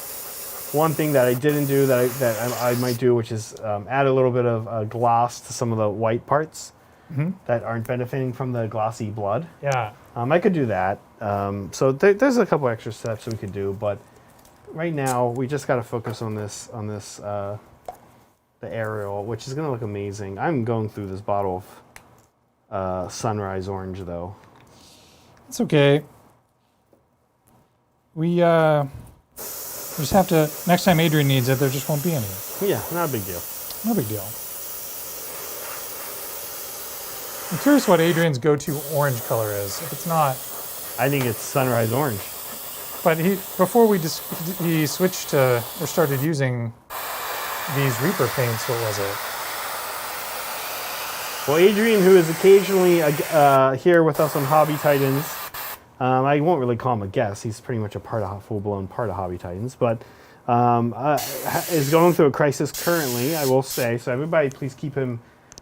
one thing that I didn't do that I might do, which is add a little bit of gloss to some of the white parts that aren't benefiting from the glossy blood. Yeah. I could do that. So there's a couple extra steps we could do, but right now we just got to focus on this the aerial, which is going to look amazing. I'm going through this bottle of sunrise orange though. It's okay. We just have to, next time Adrian needs it, there just won't be any. Yeah, not a big deal. No big deal. I'm curious what Adrian's go-to orange color is. If it's not, I think it's sunrise orange. but before he switched to or started using these Reaper paints, what was it? Well, Adrian, who is occasionally here with us on Hobby Titans, I won't really call him a guest. He's pretty much a full-blown part of Hobby Titans, but is going through a crisis currently, I will say. So everybody, please keep him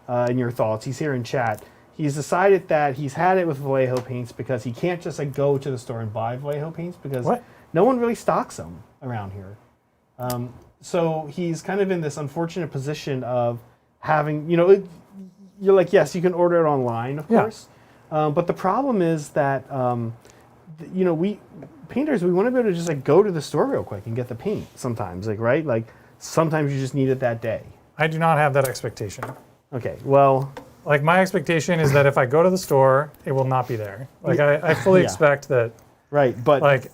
in your thoughts. He's here in chat. He's decided that he's had it with Vallejo paints because he can't just like go to the store and buy Vallejo paints because no one really stocks them around here. So he's kind of in this unfortunate position of having, you're like, yes, you can order it online, of course. But the problem is that, we painters, we want to be able to just like go to the store real quick and get the paint sometimes, right? Like sometimes you just need it that day. I do not have that expectation. Okay, well. Like my expectation is that if I go to the store, it will not be there. Like I fully expect that. Right, but like,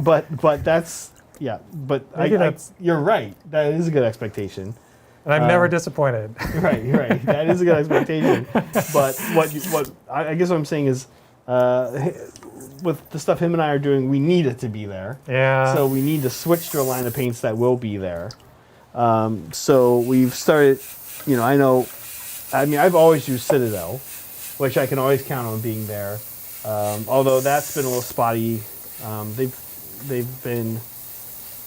but that's you're right. That is a good expect and I'm never disappointed. Right. That is a good expectation. But I guess what I'm saying is, with the stuff him and I are doing, we need it to be there. Yeah. So we need to switch to a line of paints that will be there. So we've started. I've always used Citadel, which I can always count on being there. Although that's been a little spotty. They've been.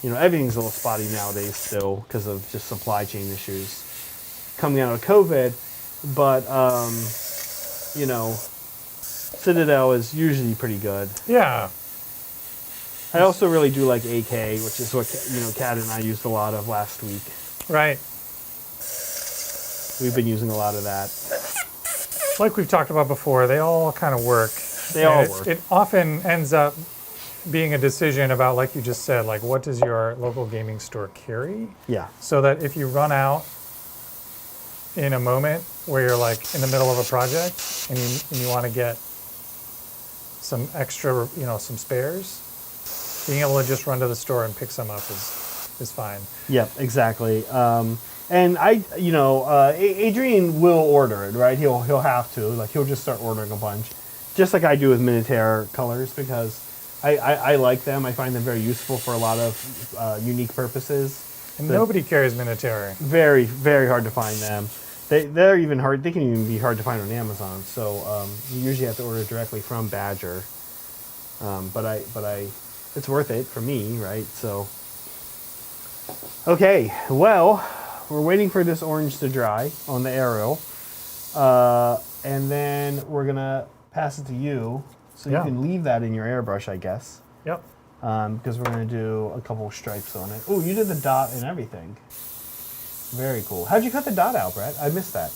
Everything's a little spotty nowadays still because of just supply chain issues coming out of COVID. But, Citadel is usually pretty good. Yeah. I also really do like AK, which is what, Kat and I used a lot of last week. Right. We've been using a lot of that. Like we've talked about before, they all kind of work. They all work. It often ends up being a decision about, like you just said, like what does your local gaming store carry? Yeah. So that if you run out in a moment where you're like in the middle of a project and you want to get some extra, some spares, being able to just run to the store and pick some up is fine. Yep, exactly. And Adrian will order it, right? He'll have to, like, he'll just start ordering a bunch, just like I do with Minotaur colors, because I like them. I find them very useful for a lot of unique purposes. And nobody carries Minotaur. Very, very hard to find them. They're even hard. They can even be hard to find on Amazon. So you usually have to order directly from Badger. But it's worth it for me, right? So, okay. Well, we're waiting for this orange to dry on the aerial, and then we're gonna pass it to you, so you can leave that in your airbrush, I guess. Yep. Because we're gonna do a couple of stripes on it. Oh, you did the dot and everything. Very cool. How'd you cut the dot out, Brett? I missed that.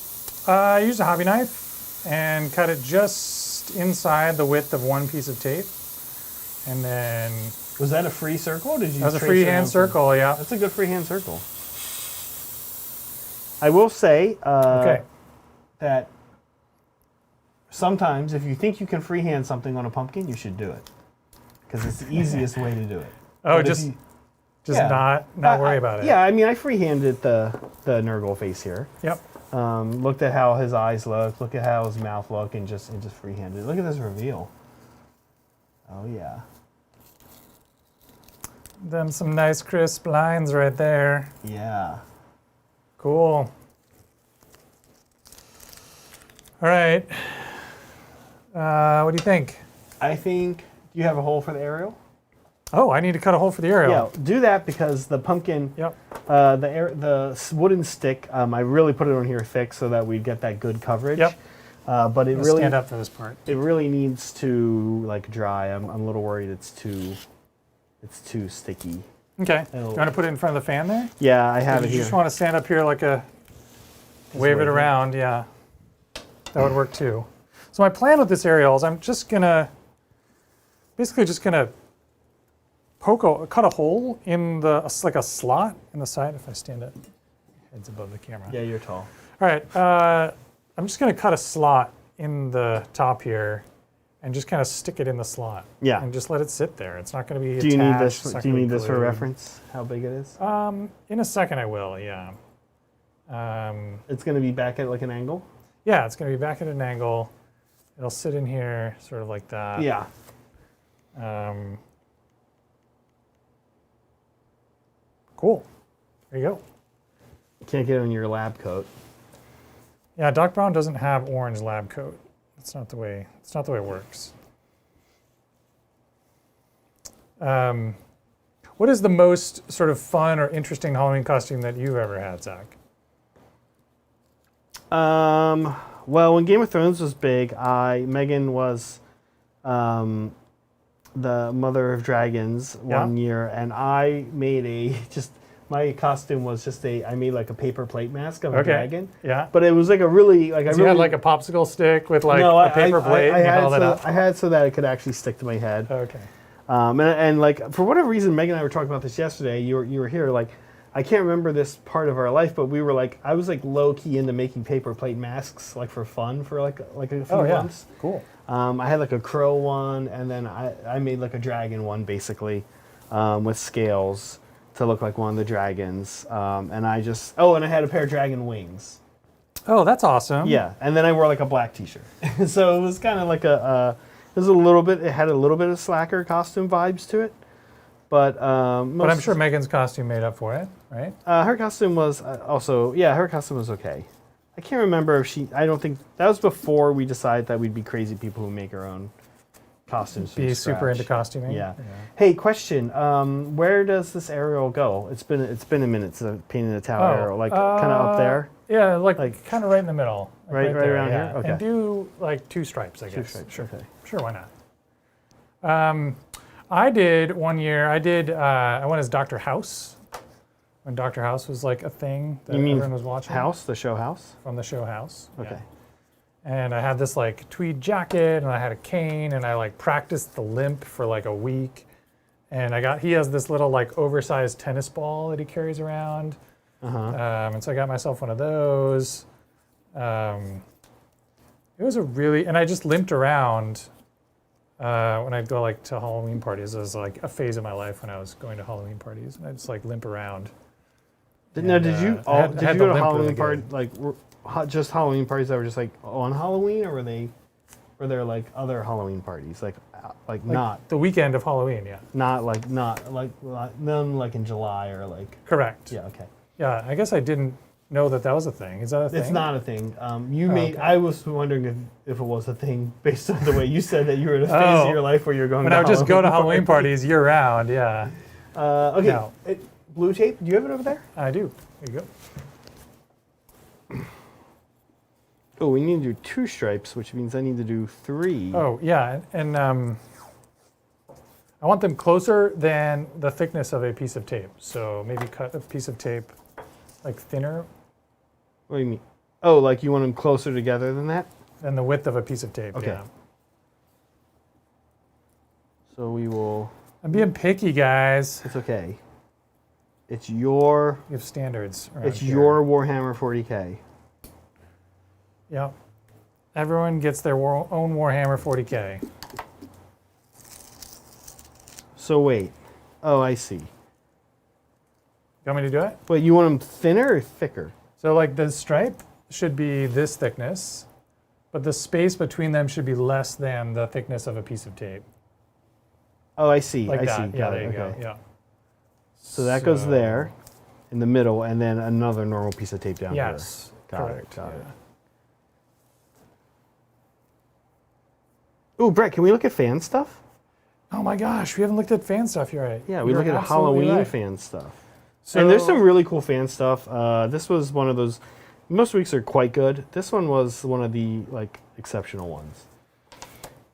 I used a hobby knife and cut it just inside the width of one piece of tape. And then... Was that a free circle? Or did you that was a freehand circle, yeah. That's a good freehand circle. I will say that sometimes if you think you can freehand something on a pumpkin, you should do it. Because it's the easiest way to do it. Oh, but just not worry about it. Yeah, I mean, I freehanded the Nurgle face here. Yep. Looked at how his eyes look at how his mouth look, and just freehanded. Look at this reveal. Oh yeah. Then some nice crisp lines right there. Yeah. Cool. All right. What do you think? I think you have a hole for the aerial. Oh, I need to cut a hole for the aerial. Yeah, do that because the pumpkin, Yep. the wooden stick, I really put it on here thick so that we get that good coverage. Yep. But it really stand up for this part. It really needs to like dry. I'm a little worried it's too sticky. Okay. You want to put it in front of the fan there? Yeah, I have it You here. just want to stand up here like a wave it around. Yeah, that would work too. So my plan with this aerial is I'm just gonna basically cut a hole in like a slot in the side. If I stand up, head's above the camera. Yeah, you're tall. All right, I'm just gonna cut a slot in the top here, and just kind of stick it in the slot. Yeah. And just let it sit there. It's not gonna be Do you need attached, this? it's not Do you gonna need be this for glued. reference? How big it is? In a second, I will. Yeah. It's going to be back at like an angle. Yeah, it's gonna be back at an angle. It'll sit in here, sort of like that. Yeah. Cool. There you go. Can't get it on your lab coat. Yeah, Doc Brown doesn't have orange lab coat. That's not the way. It's not the way it works. What is the most sort of fun or interesting Halloween costume that you've ever had, Zach? Well, when Game of Thrones was big, Megan was the Mother of Dragons one year, and I made my costume was I made like a paper plate mask of a dragon. Yeah. But it was like a really, You had like a popsicle stick with like a paper plate I and you had held it up. I had so that it could actually stick to my head. Okay. And like, for whatever reason, Megan and I were talking about this yesterday, you were here, like, I can't remember this part of our life, but we were like, I was like low key into making paper plate masks, like for fun for like a few months. Cool. I had like a crow one, and then I made like a dragon one basically, with scales to look like one of the dragons. And I had a pair of dragon wings. Oh, that's awesome. Yeah, and then I wore like a black t-shirt. So it was kind of like it had a little bit of slacker costume vibes to it. But I'm sure Megan's costume made up for it, right? Her costume was her costume was okay. I can't remember if I don't think, that was before we decided that we'd be crazy people who make our own costumes from Be scratch. super into costuming. Yeah. Hey, question. Where does this aerial go? It's been a minute. It's a Pain in the Tower aerial, like kind of up there. Yeah, like kind of right in the middle. Right there, around here? Okay. And do like 2 stripes, I guess. 2 stripes, Sure. okay. Sure, why not? I did one year, I went as Dr. House, when Dr. House was like a thing that everyone was watching. House, the show House? From the show House. Okay. Yeah. And I had this like tweed jacket, and I had a cane, and I like practiced the limp for like a week. And he has this little like oversized tennis ball that he carries around. And so I got myself one of those. It was and I just limped around when I'd go like to Halloween parties. It was like a phase of my life when I was going to Halloween parties, and I'd just like limp around. Now, did you I had go the to limp Halloween really party good. like just Halloween parties that were just like on Halloween, or were there like other Halloween parties like not The weekend of Halloween, yeah. not like none like in July or like Correct. yeah, okay. Yeah, I guess I didn't know that that was a thing. Is that a thing? It's not a thing. okay. I was wondering if it was a thing based on the way you said that you were in a phase Oh. of your life where you're going. But to I would just go to Halloween parties. parties year round, yeah. Okay, No. Blue tape. Do you have it over there? I do. There you go. Oh, we need to do 2 stripes, which means I need to do 3. Oh, yeah, and I want them closer than the thickness of a piece of tape. So maybe cut a piece of tape like thinner What do you mean? Oh, like you want them closer together than that? than the width of a piece of tape. Okay. Yeah. So we will. I'm being picky, guys. It's okay. It's your. We have standards. around It's here. your Warhammer 40K. Yeah. Everyone gets their own Warhammer 40K. So wait. Oh, I see. You want me to do it? Wait, you want them thinner or thicker? So like the stripe should be this thickness, but the space between them should be less than the thickness of a piece of tape. Oh, I see. Like I that. see. Yeah, Got there it. you go. Okay. Yeah. So that goes there, in the middle, and then another normal piece of tape down Yes. here. Got Correct. it. Got yeah. it. Ooh, Brett, can we look at fan stuff? Oh my gosh, we haven't looked at fan stuff yet. Yeah, we You're look at absolutely Halloween right. fan stuff. So, And there's some really cool fan stuff. This was one of those. Most weeks are quite good. This one was one of the like exceptional ones.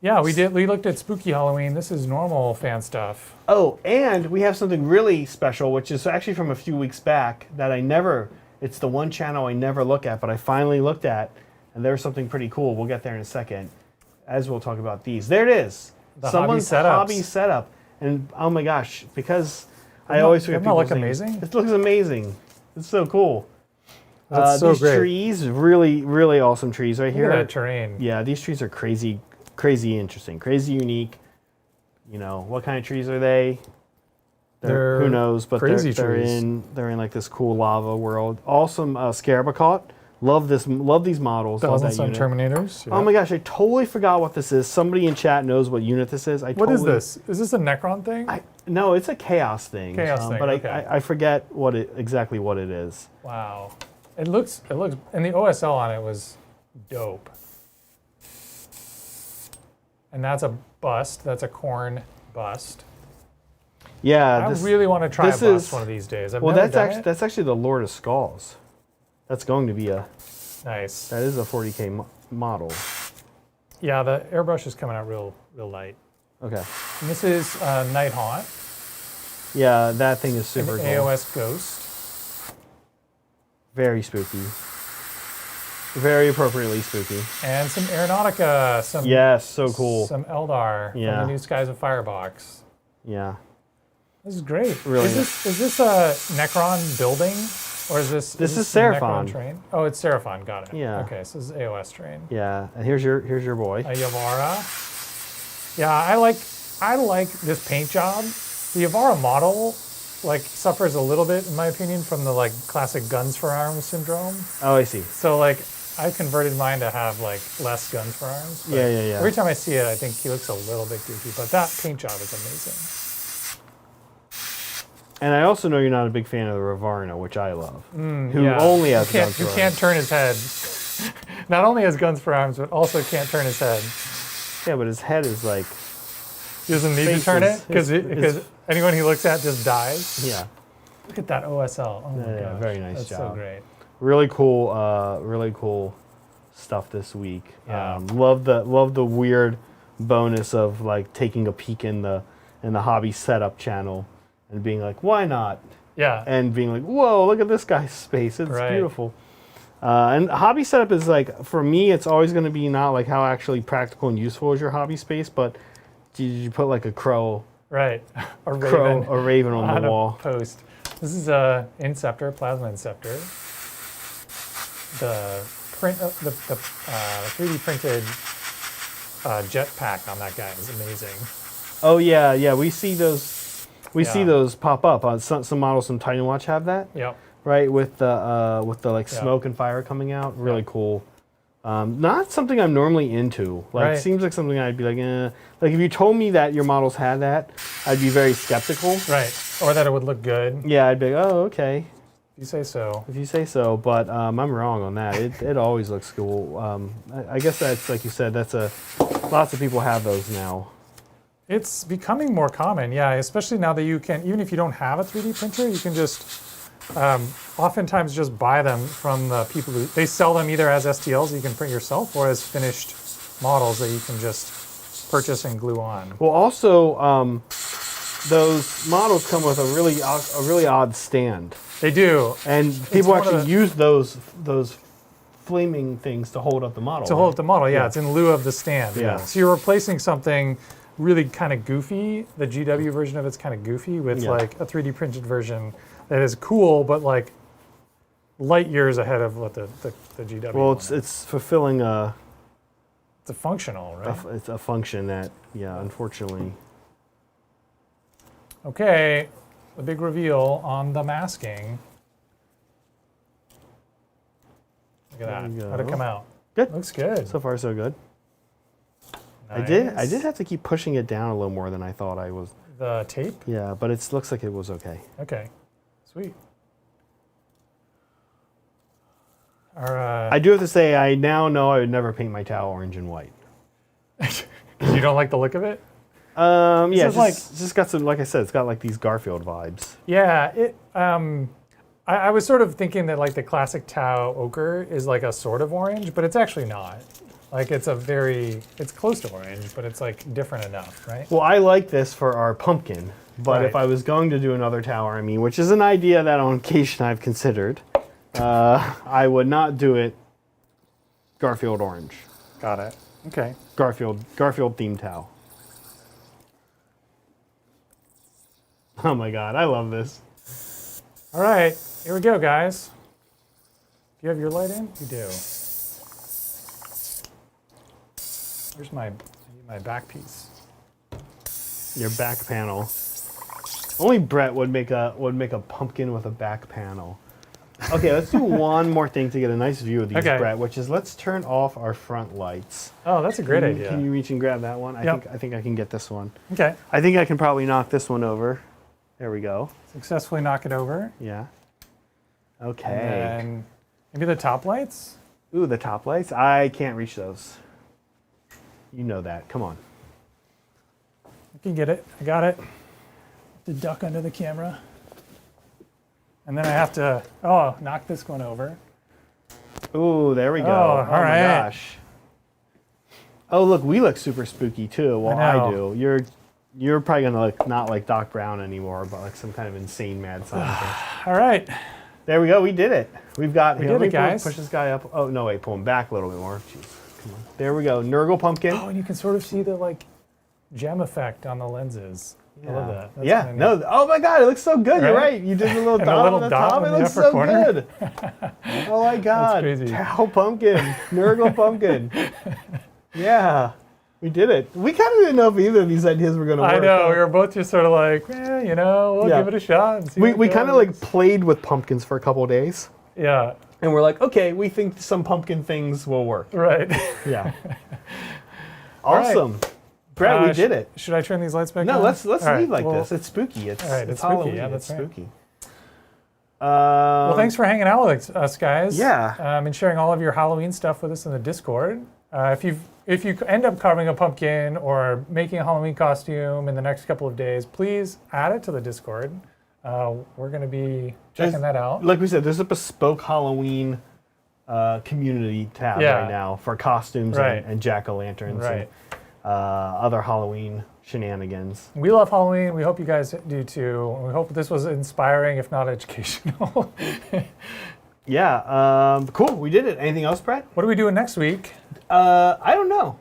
Yeah, we did. We looked at Spooky Halloween. This is normal fan stuff. Oh, and we have something really special, which is actually from a few weeks back that I never. It's the one channel I never look at, but I finally looked at, and there's something pretty cool. We'll get there in a second, as we'll talk about these. There it is. The Someone's hobby setups. hobby setup, and oh my gosh, because I always forget Doesn't that look people's names. amazing? It looks amazing. It's so cool. That's so these great. trees, really, really awesome trees right Look here. at that terrain. Yeah, these trees are crazy, crazy interesting, crazy unique. You know, what kind of trees are they? They're who knows, but crazy they're trees. in like this cool lava world. Awesome Scarabacot. Love these models. Love Thousand that Sun unit. Terminators. Oh yeah. my gosh, I totally forgot what this is. Somebody in chat knows what unit this is. What is this? Is this a Necron thing? No, it's a chaos thing. Chaos thing, But okay. I forget exactly what it is. Wow. It looks, and the OSL on it was dope. And that's a bust. That's a corn bust. Yeah, I really want to try a this bust is- one of these days. I've well, never that's actually the Lord of Skulls. That's going to be nice. that is a 40K model. Yeah, the airbrush is coming out real light. Okay. And this is Night Haunt, Yeah, that thing is an super cool. AOS Ghost, Very spooky. Very appropriately spooky. and some Aeronautica, some Yes, so cool. some Eldar Yeah. from the New Skies of Firebox. Yeah. This is great. Really Is this a Necron building, or is this? This is the Necron Seraphon. train? Oh, it's Seraphon. Got it. Yeah. Okay, so this is AOS train. Yeah. And here's your boy. A Yavara. Yeah, I like this paint job. The Yavara model like suffers a little bit, in my opinion, from the like classic guns for arms syndrome. Oh, I see. So like I converted mine to have like less guns for arms. but Yeah. Every time I see it, I think he looks a little bit goofy, but that paint job is amazing. And I also know you're not a big fan of the Ravarna, which I love. Who Yeah. only has Who guns who for can't arms. turn his head. Not only has guns for arms, but also can't turn his head. Yeah, but his head is like, He doesn't need to Face turn is- it because his- anyone he looks at just dies. yeah. Look at that OSL. Oh my Yeah, gosh. very nice That's so job. great. Really cool stuff this week. Yeah. Love the weird bonus of like taking a peek in the hobby setup channel and being like, why not? Yeah. And being like, whoa, look at this guy's space. It's Right. beautiful. And hobby setup is like, for me, it's always going to be not like how actually practical and useful is your hobby space, but did you put like a Right. A raven on the a wall? post. This is a Inceptor, Plasma Inceptor. The print, the 3D printed jetpack on that guy is amazing. Oh yeah, we see those. We see Yeah. those pop up on some models. Some Titan Watch have that, Yep. right? With the like Yeah. smoke and fire coming out. Really Yeah. cool. Not something I'm normally into. Like, Right. seems like something I'd be like, eh. Like, if you told me that your models had that, I'd be very skeptical. Right. Or that it would look good. Yeah, I'd be like, oh, okay, If you say so. if you say so. But I'm wrong on that. It always looks cool. I guess that's, like you said, lots of people have those now. It's becoming more common, yeah, especially now that you can, even if you don't have a 3D printer, you can just oftentimes just buy them from the people who, they sell them either as STLs that you can print yourself or as finished models that you can just purchase and glue on. Well, also, those models come with a really odd stand, They do. and people one of actually the- use those flaming things to hold up the model. To hold the model, yeah, Yeah. it's in lieu of the stand. Yeah. So you're replacing something really kind of goofy. The GW version of it's kind of goofy with Yeah. like a 3D printed version that is cool, but like light years ahead of what the GW. Well, one is. it's fulfilling It's a functional, right? it's a function that, yeah, unfortunately. Okay, the big reveal on the masking. Look at There we that. How'd it go. come out? Good. Looks good. So far, so good. I Nice. did have to keep pushing it down a little more than I thought I was. The tape? Yeah, but it looks like it was okay. Okay, sweet. Our, I do have to say, I now know I would never paint my towel orange and white. you don't like the look of it? Yeah, is it's just got some, like I said, it's got like these Garfield vibes. Yeah, I was sort of thinking that like the classic Tau ochre is like a sort of orange, but it's actually not. Like it's close to orange, but it's like different enough, right? Well, I like this for our pumpkin, but if Right. I was going to do another tower, I mean, which is an idea that on occasion I've considered, I would not do it Garfield orange. Got it. Okay. Garfield themed towel. Oh my god, I love this. All right, here we go, guys. Do you have your light in? You do. Here's my back piece. Your back panel. Only Brett would make a pumpkin with a back panel. Okay, let's do one more thing to get a nice view of these, Okay. Brett, which is let's turn off our front lights. Oh, that's a great Can idea. you reach and grab that one? Yep. I think I can get this one. Okay. I think I can probably knock this one over. There we go. Successfully knock it over. Yeah. Okay. And maybe the top lights? Ooh, the top lights. I can't reach those. You know that. Come on. I can get it. I got it. To duck under the camera. And then I have to, knock this one over. Ooh, there we go. Oh, all my right. gosh. Oh, look, we look super spooky too. Well, I I know. do. You're probably gonna look not like Doc Brown anymore, but like some kind of insane mad scientist. All right. There we go. We did it. We've got. We here, did let it, me guys. Push this guy up. Oh no, wait, pull him back a little bit more. Jeez, come on. There we go. Nurgle pumpkin. Oh, and you can sort of see the like gem effect on the lenses. I love that. That's Yeah. kinda No. neat. Oh my God, it looks so good. You're Right? right. You did the little And a dot little on the dot top. in It the looks upper so corner. good. Oh my God. crazy. Tau pumpkin. Nurgle pumpkin. Yeah. We did it. We kind of didn't know if either of these ideas were going to work. I know. huh? We were both just sort of like, we'll Yeah. give it a shot. And see We what kind of goes. like played with pumpkins for a couple of days. Yeah. And we're like, okay, we think some pumpkin things will work. Right. Yeah. right. Awesome. Brett, we did it. Should I turn these lights back No, on? let's All right, leave like well, this. It's spooky. It's, all right, it's it's spooky. Halloween. Yeah, it's that's right. spooky. Well, thanks for hanging out with us, guys. Yeah. And sharing all of your Halloween stuff with us in the Discord. If you end up carving a pumpkin or making a Halloween costume in the next couple of days, please add it to the Discord. We're going to be checking that out. Like we said, there's a bespoke Halloween community tab Yeah. right now for costumes Right. and jack-o'-lanterns Right. and other Halloween shenanigans. We love Halloween. We hope you guys do too. We hope this was inspiring, if not educational. Yeah, cool. We did it. Anything else, Brett? What are we doing next week? I don't know.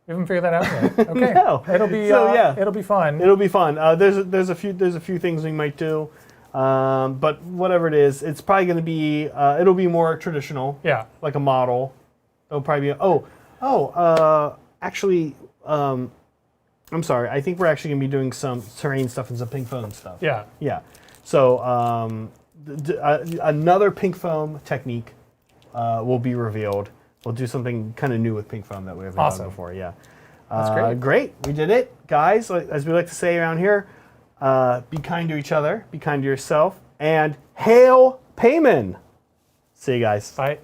We haven't figured that out yet. Okay. No. It'll be So, yeah. it'll be fun. It'll be fun. There's a few things we might do, but whatever it is, it's probably going to be it'll be more traditional, Yeah. like a model. It'll probably be actually I'm sorry. I think we're actually going to be doing some terrain stuff and some pink foam stuff. Yeah. Yeah. So another pink foam technique will be revealed. We'll do something kind of new with pink foam that we haven't done before. Yeah. That's great. Great. We did it. Guys, as we like to say around here, be kind to each other, be kind to yourself, and hail Payman. See you guys. Bye.